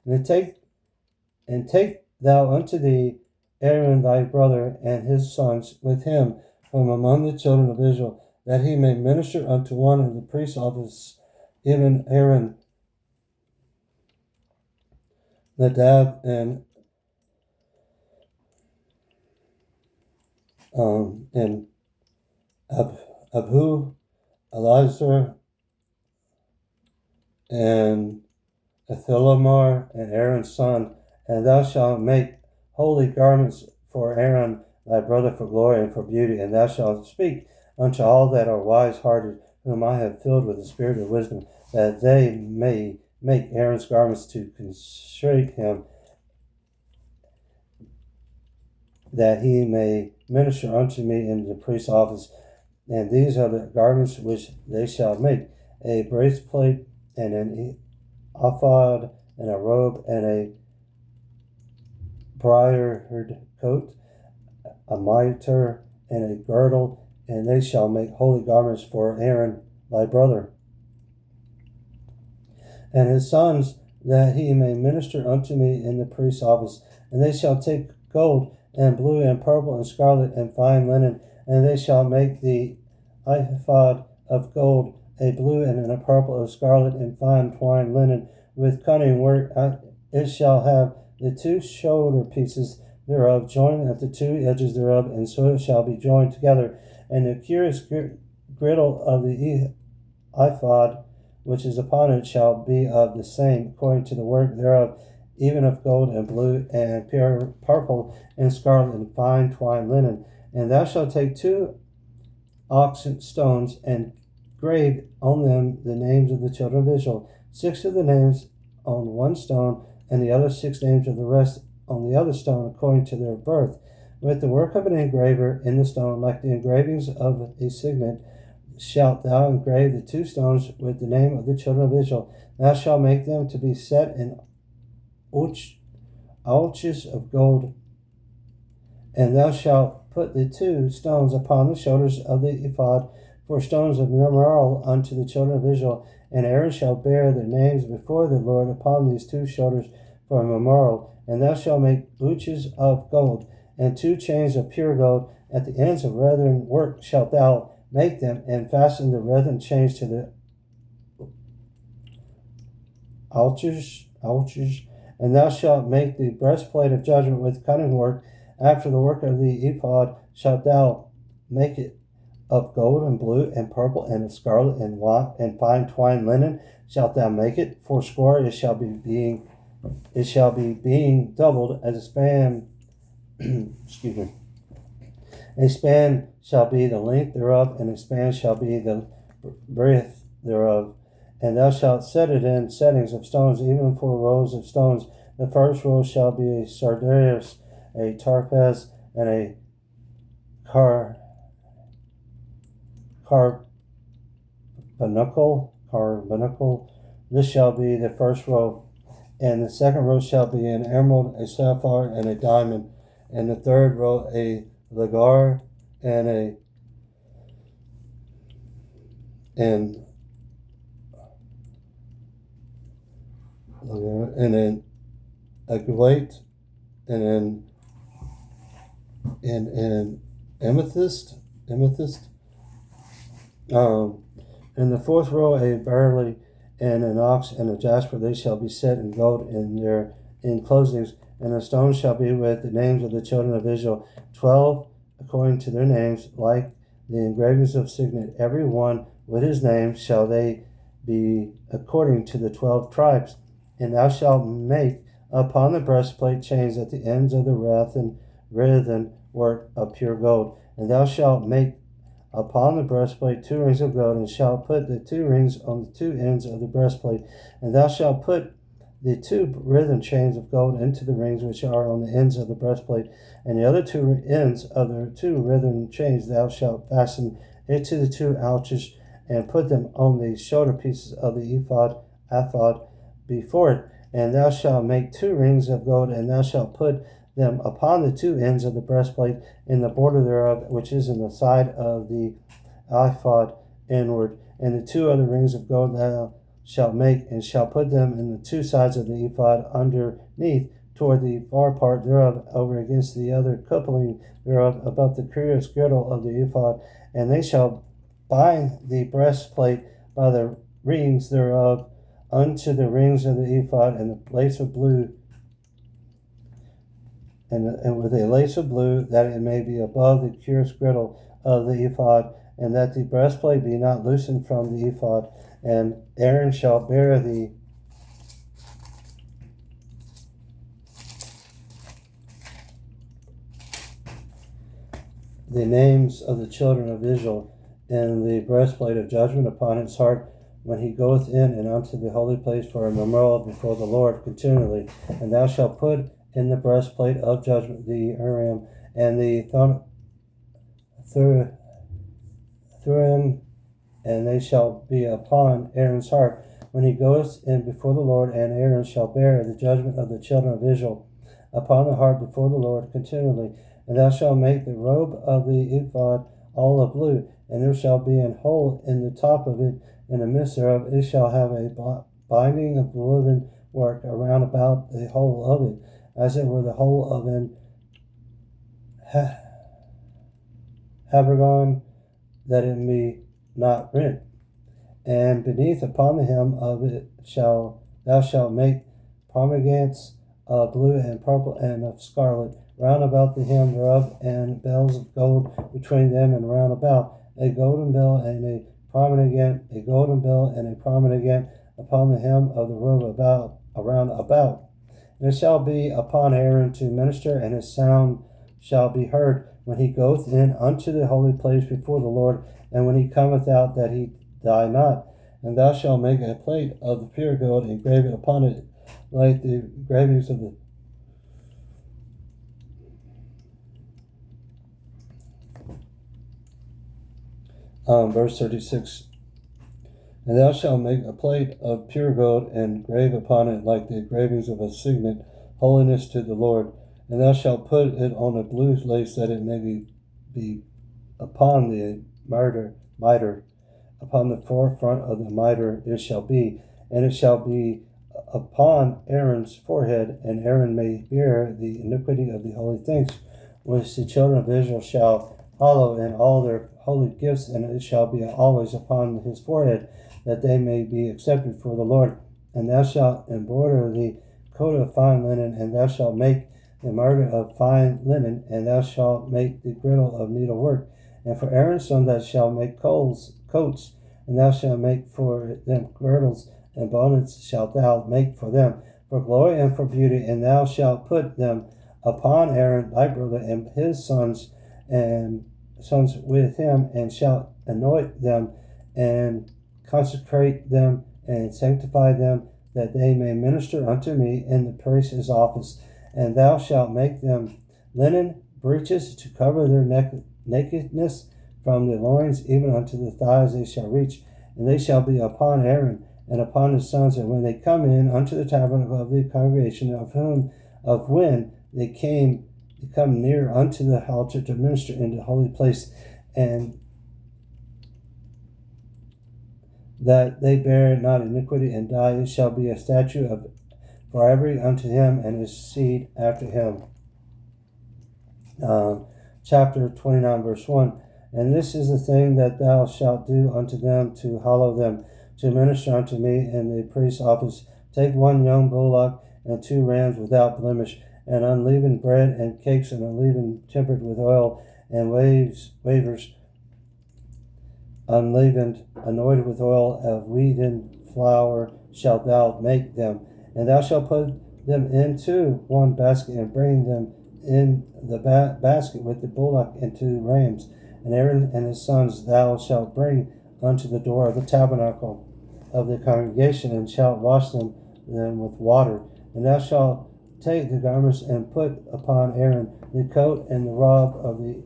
And take thou unto thee Aaron thy brother and his sons with him from among the children of Israel, that he may minister unto one of the priest's office, even Aaron, Nadab, and Abihu, Eleazar, and Ithamar, and Aaron's son. And thou shalt make holy garments for Aaron thy brother for glory and for beauty. And thou shalt speak unto all that are wise-hearted, whom I have filled with the spirit of wisdom, that they may make Aaron's garments to constrain him, that he may minister unto me in the priest's office. And these are the garments which they shall make: a breastplate, and an ephod, and a robe, and a briered coat, a mitre, and a girdle. And they shall make holy garments for Aaron thy brother and his sons, that he may minister unto me in the priest's office. And they shall take gold, and blue, and purple, and scarlet, and fine linen, and they shall make the ephod of gold, a blue, and a purple, of scarlet, and fine twined linen, with cunning work. It shall have the 2 shoulder pieces thereof joined at the 2 edges thereof, and so it shall be joined together. And the curious girdle of the ephod, which is upon it, shall be of the same, according to the work thereof, even of gold, and blue, and pure purple, and scarlet, and fine twined linen. And thou shalt take 2 oxen stones, and grave on them the names of the children of Israel, 6 of the names on one stone, and the other 6 names of the rest on the other stone, according to their birth, with the work of an engraver in the stone, like the engravings of a signet. Shalt thou engrave the 2 stones with the name of the children of Israel. Thou shalt make them to be set in ouches of gold, and thou shalt put the 2 stones upon the shoulders of the ephod for stones of memorial unto the children of Israel. And Aaron shall bear their names before the Lord upon these 2 shoulders for a memorial. And thou shalt make ouches of gold, and 2 chains of pure gold. At the ends of wreathen work shalt thou make them, and fasten the wreathen chains to the ouches. And thou shalt make the breastplate of judgment with cunning work. After the work of the ephod shalt thou make it of gold, and blue, and purple, and of scarlet, and white, and fine twined linen shalt thou make it. 80. It shall be being doubled as a span. Excuse me. A span shall be the length thereof, and a span shall be the breadth thereof. And thou shalt set it in settings of stones, even 4 rows of stones. The first row shall be a sardius, a topaz, and a carbuncle. This shall be the first row. And the second row shall be an emerald, a sapphire, and a diamond. And the third row a ligure and an agate and an amethyst. In the fourth row a beryl and an onyx and a jasper. They shall be set in gold in their enclosings. And the stones shall be with the names of the children of Israel, 12 according to their names, like the engravings of signet. Every one with his name shall they be according to the 12 tribes. And thou shalt make upon the breastplate chains at the ends of the writhen work of pure gold. And thou shalt make upon the breastplate 2 rings of gold, and shalt put the 2 rings on the 2 ends of the breastplate. And thou shalt put the 2 writhen chains of gold into the rings which are on the ends of the breastplate, and the other 2 ends of the 2 writhen chains thou shalt fasten into the 2 ouches, and put them on the shoulder pieces of the ephod before it. And thou shalt make 2 rings of gold, and thou shalt put them upon the 2 ends of the breastplate in the border thereof, which is in the side of the ephod inward. And the 2 other rings of gold thou shalt make, and shalt put them in the 2 sides of the ephod underneath, toward the far part thereof, over against the other coupling thereof, above the curious girdle of the ephod. And they shall bind the breastplate by the rings thereof unto the rings of the ephod, and the lace of blue, and with a lace of blue, that it may be above the curious girdle of the ephod, and that the breastplate be not loosened from the ephod. And Aaron shall bear the names of the children of Israel in the breastplate of judgment upon his heart, when he goeth in and unto the holy place for a memorial before the Lord continually. And thou shalt put in the breastplate of judgment the Urim and the Thummim, and they shall be upon Aaron's heart when he goeth in before the Lord. And Aaron shall bear the judgment of the children of Israel upon the heart before the Lord continually. And thou shalt make the robe of the ephod all of blue, and there shall be an hole in the top of it, in the midst thereof it shall have a binding of woven work around about the whole of it, as it were the whole of an habergeon, that it be not rent. And beneath upon the hem of it thou shalt make pomegranates of blue and purple and of scarlet round about the hem thereof, and bells of gold between them and round about, a golden bell and a pomegranate upon the hem of the robe around about. And it shall be upon Aaron to minister, and his sound shall be heard when he goeth in unto the holy place before the Lord, and when he cometh out, that he die not. And thou shalt make a plate of the pure gold, and engrave it upon it, like the engravings of the verse 36. And thou shalt make a plate of pure gold, and engrave upon it like the engravings of a signet, holiness to the Lord. And thou shalt put it on a blue lace, that it may be upon the mitre. Upon the forefront of the mitre it shall be, and it shall be upon Aaron's forehead, and Aaron may bear the iniquity of the holy things, which the children of Israel shall hallow in all their holy gifts, and it shall be always upon his forehead, that they may be accepted for the Lord. And thou shalt embroider the coat of fine linen, and thou shalt make the mitre of fine linen, and thou shalt make the girdle of needlework. And for Aaron's son thou shalt make coats, and thou shalt make for them girdles, and bonnets shalt thou make for them, for glory and for beauty. And thou shalt put them upon Aaron thy brother and his sons, and sons with him, and shalt anoint them, and consecrate them, and sanctify them, that they may minister unto me in the priest's office. And thou shalt make them linen breeches to cover their nakedness from the loins even unto the thighs they shall reach, and they shall be upon Aaron and upon his sons, and when they come in unto the tabernacle of the congregation, of when they come near unto the altar to minister in the holy place, and that they bear not iniquity and die, it shall be a statute of forever unto him and his seed after him. Chapter 29, verse 1. And this is the thing that thou shalt do unto them to hallow them, to minister unto me in the priest's office. Take 1 young bullock and 2 rams without blemish, and unleavened bread and cakes, and unleavened tempered with oil, and wafers unleavened, anointed with oil of wheaten flour shalt thou make them. And thou shalt put them into 1 basket, and bring them in the basket with the bullock and 2 rams. And Aaron and his sons thou shalt bring unto the door of the tabernacle of the congregation, and shalt wash them with water. And thou shalt take the garments, and put upon Aaron the coat and the robe of the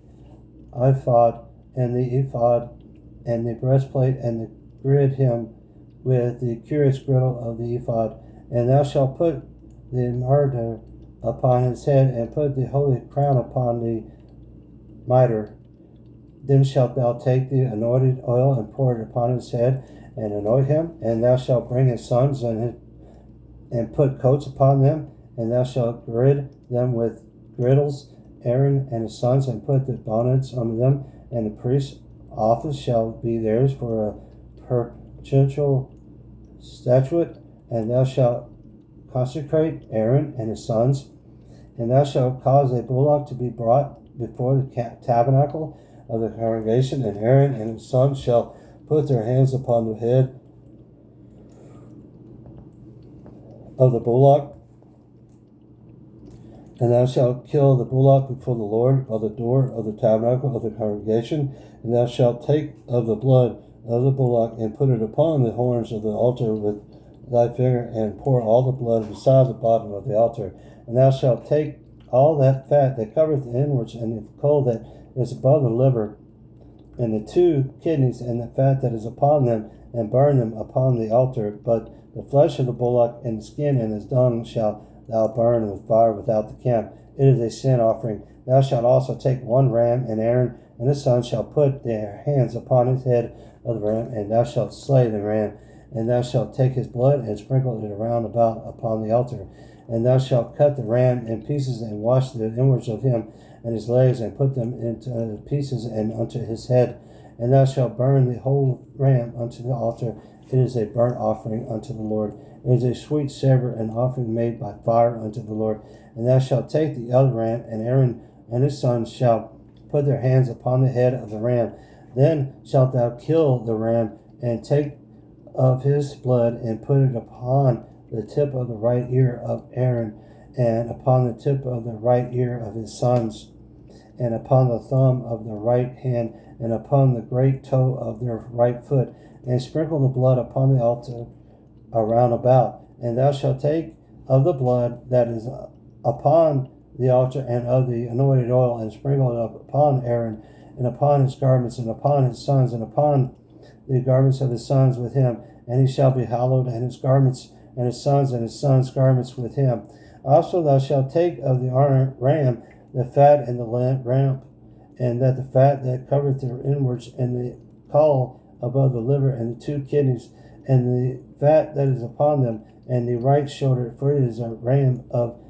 ephod, and the ephod, and the breastplate, and gird him with the curious girdle of the ephod. And thou shalt put the mitre upon his head, and put the holy crown upon the mitre. Then shalt thou take the anointed oil, and pour it upon his head, and anoint him. And thou shalt bring his sons, and put coats upon them, and thou shalt gird them with girdles, Aaron and his sons, and put the bonnets on them. And the priest's office shall be theirs for a perpetual statute. And thou shalt consecrate Aaron and his sons. And thou shalt cause a bullock to be brought before the tabernacle of the congregation, and Aaron and his sons shall put their hands upon the head of the bullock. And thou shalt kill the bullock before the Lord by the door of the tabernacle of the congregation. And thou shalt take of the blood of the bullock, and put it upon the horns of the altar with thy finger, and pour all the blood beside the bottom of the altar. And thou shalt take all that fat that covereth the inwards, and the coal that is above the liver, and the 2 kidneys, and the fat that is upon them, and burn them upon the altar. But the flesh of the bullock, and the skin, and his dung shalt thou burn with fire without the camp. It is a sin offering. Thou shalt also take 1 ram, and Aaron and his sons shall put their hands upon his head of the ram, and thou shalt slay the ram. And thou shalt take his blood, and sprinkle it around about upon the altar. And thou shalt cut the ram in pieces, and wash the inwards of him and his legs, and put them into pieces and unto his head. And thou shalt burn the whole ram unto the altar. It is a burnt offering unto the Lord. It is a sweet savour, an offering made by fire unto the Lord. And thou shalt take the other ram, and Aaron and his sons shall put their hands upon the head of the ram. Then shalt thou kill the ram, and take of his blood, and put it upon the tip of the right ear of Aaron, and upon the tip of the right ear of his sons, and upon the thumb of the right hand, and upon the great toe of their right foot, and sprinkle the blood upon the altar around about. And thou shalt take of the blood that is upon the altar, and of the anointed oil, and sprinkle it upon Aaron, and upon his garments, and upon his sons, and upon the garments of his sons with him. And he shall be hallowed, and his garments, and his sons' garments with him. Also thou shalt take of the ram the fat and the lamp, and that the fat that covereth their inwards, and the caul above the liver, and the 2 kidneys, and the fat that is upon them, and the right shoulder, for it is a ram of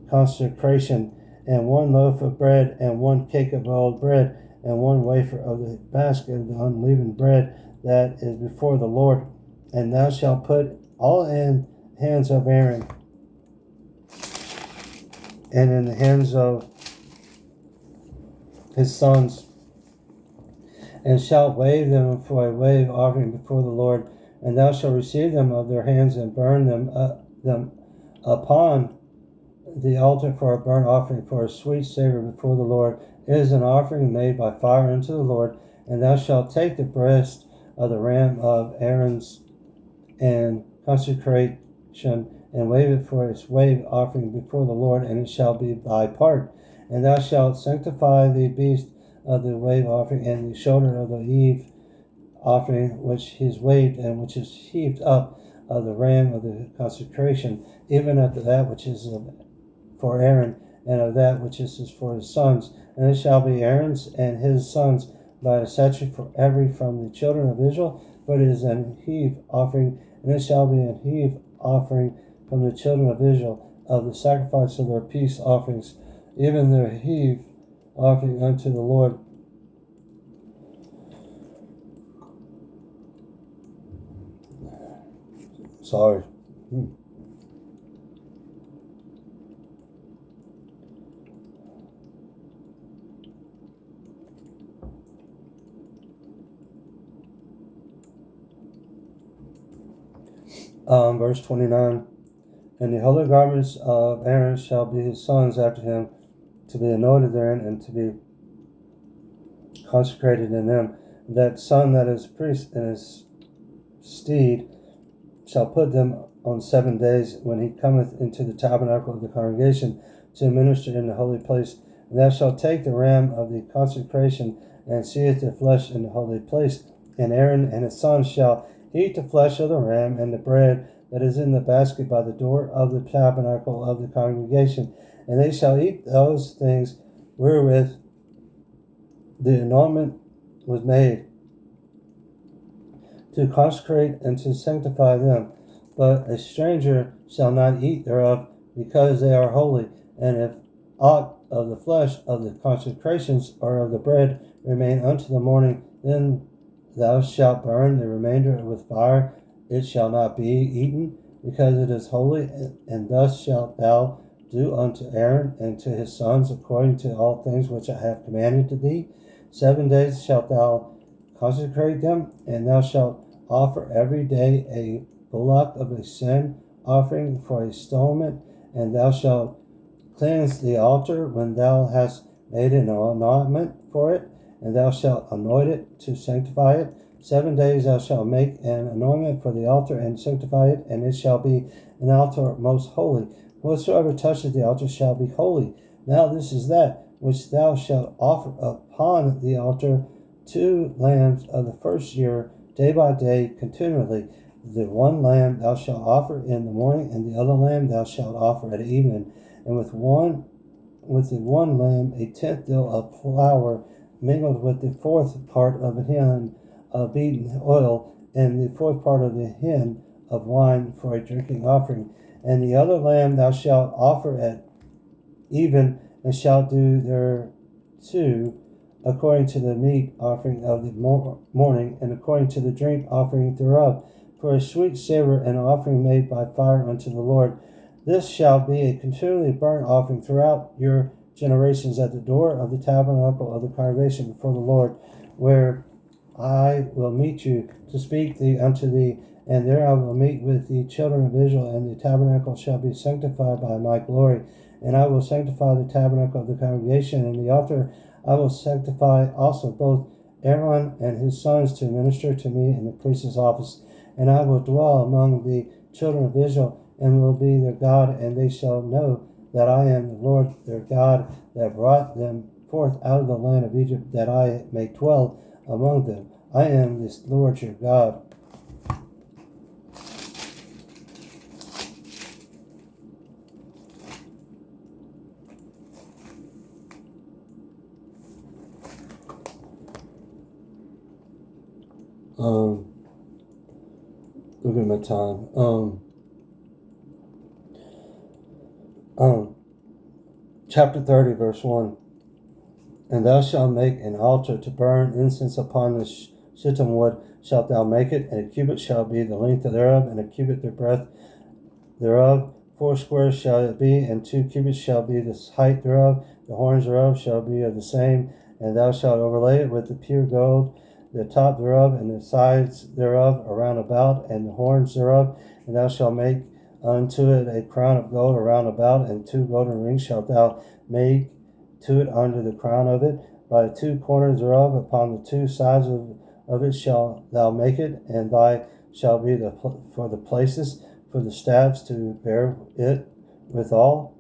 consecration, and 1 loaf of bread, and 1 cake of oiled bread, and 1 wafer of the basket of the unleavened bread that is before the Lord. And thou shalt put all in hands of Aaron, and in the hands of his sons, and shalt wave them for a wave offering before the Lord. And thou shalt receive them of their hands, and burn them upon the altar for a burnt offering, for a sweet savour before the Lord. It is an offering made by fire unto the Lord. And thou shalt take the breast of the ram of Aaron's and consecration, and wave it for its wave offering before the Lord, and it shall be thy part. And thou shalt sanctify the beast of the wave offering, and the shoulder of the eve offering which is waved, and which is heaved up of the ram of the consecration, even after that which is for Aaron, and of that which is for his sons. And it shall be Aaron's and his sons by a statute for every from the children of Israel, for it is an heave offering, and it shall be an heave offering from the children of Israel of the sacrifice of their peace offerings, even their heave offering unto the Lord. Sorry. Verse 29. And the holy garments of Aaron shall be his sons after him, to be anointed therein, and to be consecrated in them. That son that is priest and his steed shall put them on 7 days when he cometh into the tabernacle of the congregation to minister in the holy place. And thou shalt take the ram of the consecration and seeth the flesh in the holy place. And Aaron and his sons shall eat the flesh of the ram and the bread that is in the basket by the door of the tabernacle of the congregation. And they shall eat those things wherewith the anointment was made, to consecrate and to sanctify them. But a stranger shall not eat thereof, because they are holy. And if aught of the flesh of the consecrations or of the bread remain unto the morning, then thou shalt burn the remainder with fire. It shall not be eaten, because it is holy. And thus shalt thou do unto Aaron and to his sons according to all things which I have commanded to thee. 7 days shalt thou consecrate them, and thou shalt offer every day a bullock of a sin offering for a atonement, and thou shalt cleanse the altar when thou hast made an anointment for it, and thou shalt anoint it to sanctify it. 7 days thou shalt make an anointment for the altar and sanctify it, and it shall be an altar most holy. Whatsoever toucheth the altar shall be holy. Now this is that which thou shalt offer upon the altar: 2 lambs of the first year, day by day, continually. The one lamb thou shalt offer in the morning, and the other lamb thou shalt offer at evening. And with the one lamb 1/10 dill of flour mingled with the 4th part of a hin of beaten oil, and the 4th part of the hin of wine for a drinking offering. And the other lamb thou shalt offer at even, and shalt do thereto according to the meat offering of the morning, and according to the drink offering thereof, for a sweet savor, and offering made by fire unto the Lord. This shall be a continually burnt offering throughout your generations at the door of the tabernacle of the congregation before the Lord, where I will meet you to speak unto thee, and there I will meet with the children of Israel, and the tabernacle shall be sanctified by my glory. And I will sanctify the tabernacle of the congregation, and the altar I will sanctify also both Aaron and his sons to minister to me in the priest's office. And I will dwell among the children of Israel, and will be their God, and they shall know that I am the Lord their God, that brought them forth out of the land of Egypt, that I may dwell among them. I am this Lord your God. Look at my time. Chapter 30, verse 1. And thou shalt make an altar to burn incense upon the shittim wood, shalt thou make it, and a cubit shall be the length thereof, and a cubit the breadth thereof. 4 squares shall it be, and 2 cubits shall be the height thereof. The horns thereof shall be of the same, and thou shalt overlay it with the pure gold, the top thereof, and the sides thereof around about, and the horns thereof. And thou shalt make unto it a crown of gold around about, and 2 golden rings shalt thou make to it under the crown of it, by the two corners thereof, upon the two sides of it shalt thou make it, and thy shall be for the places for the staves to bear it withal.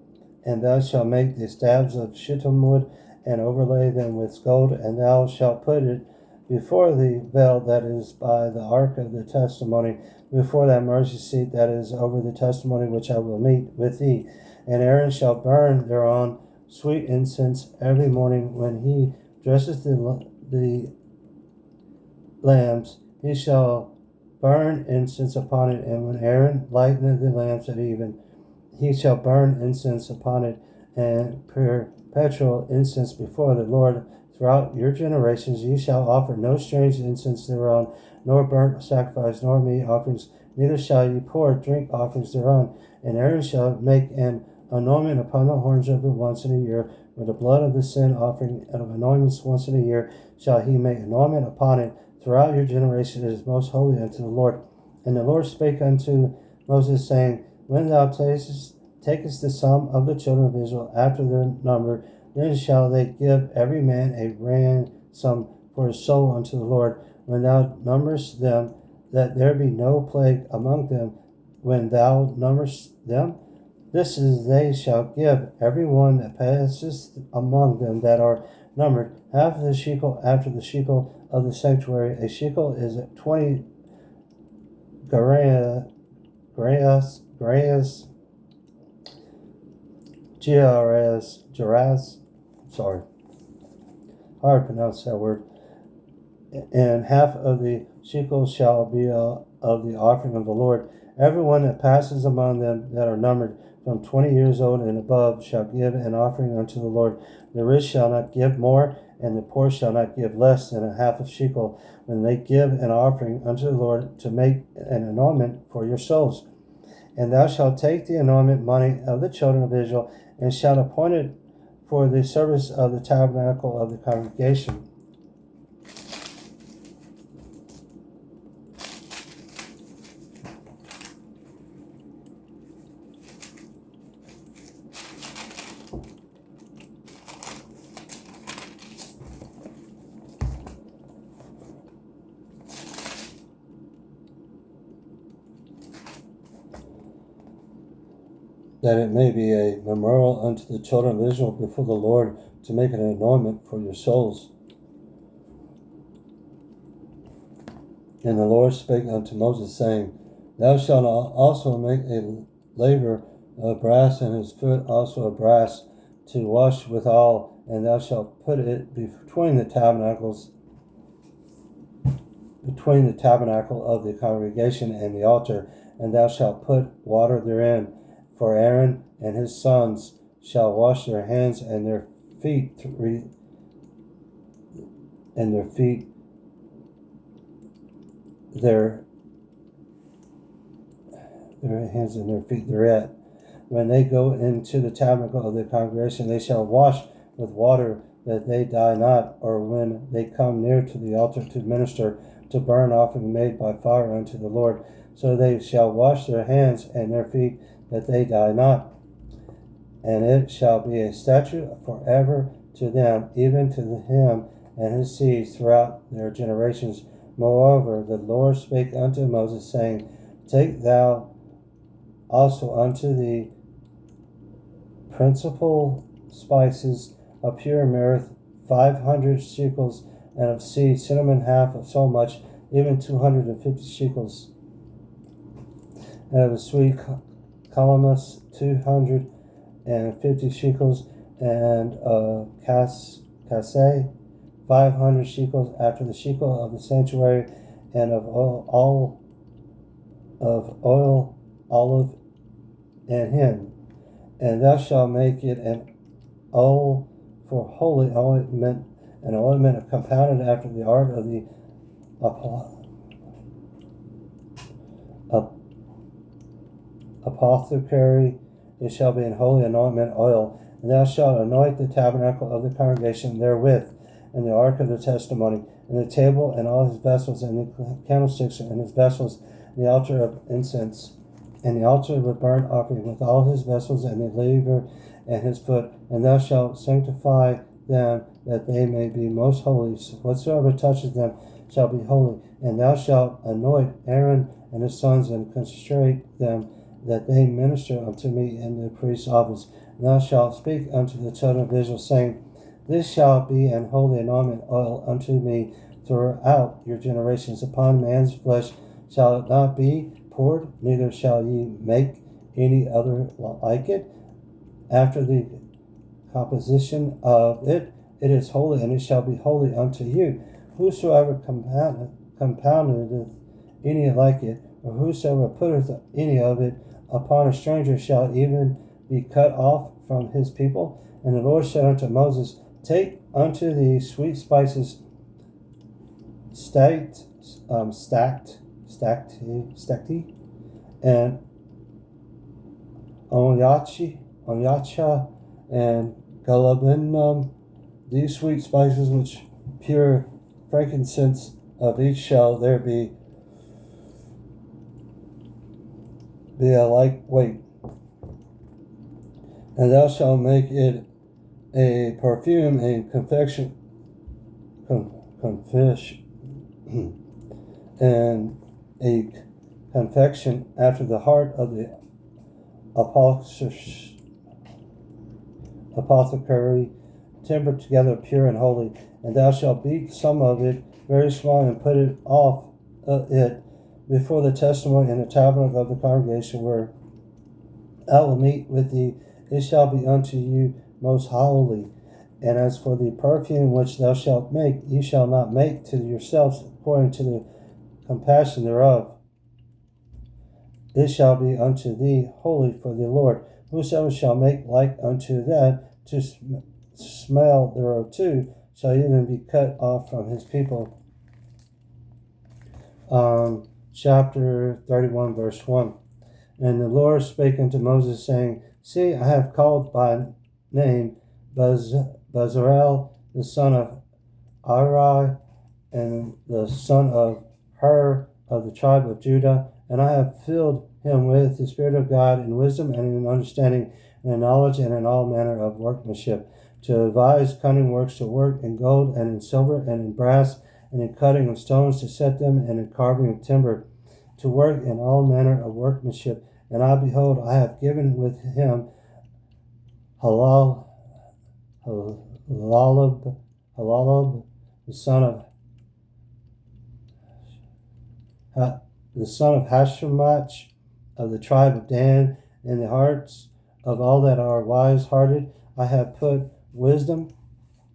And thou shalt make the staves of shittim wood, and overlay them with gold, and thou shalt put it before the veil that is by the ark of the testimony, before that mercy seat that is over the testimony which I will meet with thee. And Aaron shall burn thereon sweet incense every morning when he dresses the lambs. He shall burn incense upon it, and when Aaron lighteneth the lamps at even, he shall burn incense upon it, and perpetual incense before the Lord throughout your generations. Ye shall offer no strange incense thereon, nor burnt sacrifice, nor meat offerings, neither shall ye pour drink offerings thereon. And Aaron shall make an anointment upon the horns of it once in a year, with the blood of the sin offering and of anointments once in a year shall he make anointment upon it throughout your generation. It is most holy unto the Lord. And the Lord spake unto Moses, saying, When thou takest the sum of the children of Israel after their number, then shall they give every man a ransom for his soul unto the Lord, when thou numberest them, that there be no plague among them when thou numberest them. This is they shall give every one that passeth among them that are numbered half of the shekel after the shekel of the sanctuary. A shekel is 20 gerahs, sorry, hard to pronounce that word. And half of the shekel shall be of the offering of the Lord. Everyone that passes among them that are numbered from 20 years old and above shall give an offering unto the Lord. The rich shall not give more, and the poor shall not give less than a half a shekel, when they give an offering unto the Lord to make an anointment for your souls. And thou shalt take the anointment money of the children of Israel, and shalt appoint it for the service of the tabernacle of the congregation. That it may be a memorial unto the children of Israel before the Lord, to make an anointment for your souls. And the Lord spake unto Moses, saying, Thou shalt also make a laver of brass, and his foot also of brass, to wash withal, and thou shalt put it between the tabernacle of the congregation and the altar, and thou shalt put water therein. For Aaron and his sons shall wash their hands and their feet thereat, when they go into the tabernacle of the congregation. They shall wash with water, that they die not, or when they come near to the altar to minister, to burn offering made by fire unto the Lord. So they shall wash their hands and their feet, that they die not. And it shall be a statute forever to them, even to him and his seeds throughout their generations. Moreover, the Lord spake unto Moses, saying, Take thou also unto thee principal spices of pure myrrh 500 shekels, and of seed cinnamon half of so much, even 250 shekels, and of the sweet calamus 250 shekels, and of cassia 500 shekels after the shekel of the sanctuary, and of oil olive and hin. And thou shalt make it an oil for holy ointment, an ointment compounded after the art of the apothecary. It shall be an holy anointment oil. And thou shalt anoint the tabernacle of the congregation therewith, and the ark of the testimony, and the table and all his vessels, and the candlesticks and his vessels, and the altar of incense, and the altar of the burnt offering with all his vessels, and the laver and his foot, and thou shalt sanctify them, that they may be most holy. So whatsoever touches them shall be holy. And thou shalt anoint Aaron and his sons, and consecrate them, that they minister unto me in the priest's office. And thou shalt speak unto the children of Israel, saying, This shall be an holy anointment oil unto me throughout your generations. Upon man's flesh shall it not be poured, neither shall ye make any other like it. After the composition of it, it is holy, and it shall be holy unto you. Whosoever compoundeth any like it, or whosoever putteth any of it upon a stranger, shall even be cut off from his people. And the Lord said unto Moses, Take unto thee sweet spices stacked, and onycha, and galbanum, these sweet spices which pure frankincense of each shall there be a like weight. And thou shalt make it a perfume, a confection, and a confection after the heart of the apothecary, timbered together, pure and holy. And thou shalt beat some of it very small, and put it off it before the testimony in the tabernacle of the congregation, where I will meet with thee. It shall be unto you most holy. And as for the perfume which thou shalt make, ye shall not make to yourselves according to the compassion thereof. It shall be unto thee holy for the Lord. Whosoever shall make like unto that, to smell thereof too, shall even be cut off from his people. Chapter 31, verse 1. And the Lord spake unto Moses, saying, See, I have called by name Bezalel, the son of Uri, and the son of Hur, of the tribe of Judah, and I have filled him with the Spirit of God in wisdom and in understanding and in knowledge and in all manner of workmanship, to devise cunning works, to work in gold and in silver and in brass and in cutting of stones, to set them and in carving of timber, to work in all manner of workmanship. And I, behold, I have given with him Halalab, the son of Hashemach, of the tribe of Dan, in the hearts of all that are wise-hearted. I have put wisdom,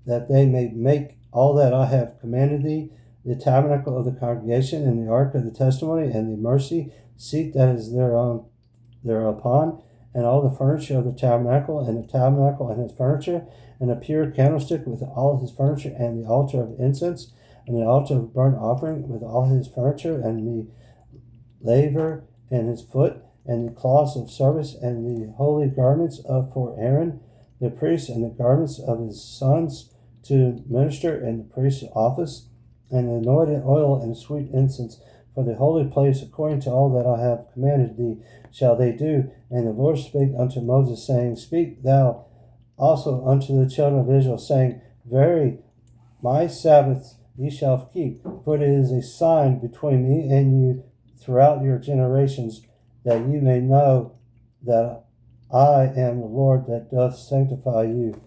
that they may make all that I have commanded thee, the tabernacle of the congregation, and the ark of the testimony, and the mercy seat that is thereupon, and all the furniture of the tabernacle, and the tabernacle and his furniture, and a pure candlestick with all his furniture, and the altar of incense, and the altar of burnt offering with all his furniture, and the laver and his foot, and the cloths of service, and the holy garments for Aaron the priest, and the garments of his sons to minister in the priest's office, and the anointed oil and sweet incense for the holy place, according to all that I have commanded thee, shall they do. And the Lord spake unto Moses, saying, Speak thou also unto the children of Israel, saying, Verily, my Sabbaths ye shall keep, for it is a sign between me and you throughout your generations, that you may know that I am the Lord that doth sanctify you.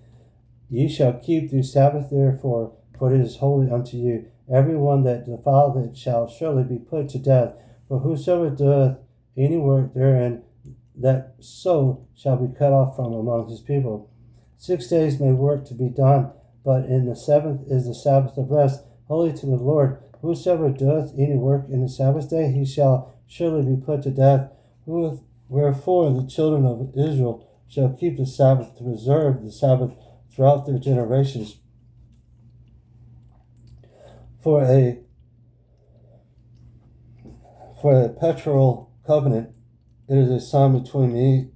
Ye shall keep the Sabbath therefore, for it is holy unto you. Every one that defileth it shall surely be put to death. For whosoever doeth any work therein, that so shall be cut off from among his people. 6 days may work to be done, but in the seventh is the Sabbath of rest, holy to the Lord. Whosoever doeth any work in the Sabbath day, he shall surely be put to death. Wherefore the children of Israel shall keep the Sabbath, to preserve the Sabbath throughout their generations. For a perpetual covenant, it is a sign between me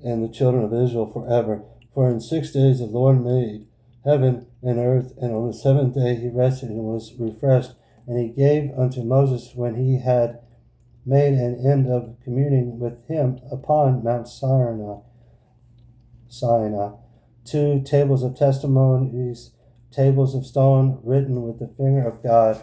and the children of Israel forever. For in 6 days the Lord made heaven and earth, and on the seventh day he rested and was refreshed. And he gave unto Moses, when he had made an end of communing with him upon Mount Sinai. 2 tables of testimonies, tables of stone written with the finger of God.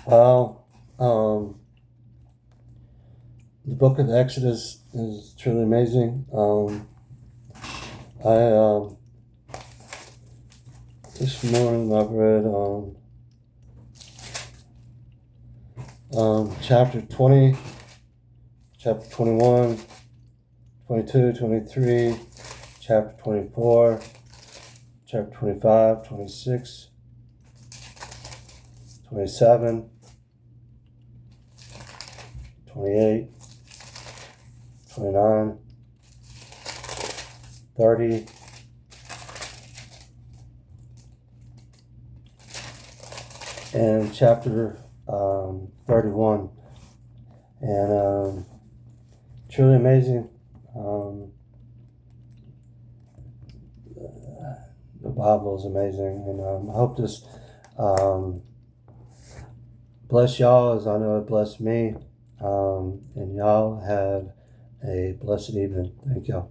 Well, the book of Exodus is truly amazing. This morning I've read chapter 20, chapter 21, 22, 23, chapter 24, chapter 25, 26, 27, 28, 29, 30, and chapter 31. And truly amazing. The Bible is amazing, and I hope this bless y'all as I know it blessed me. And y'all have a blessed evening. Thank y'all.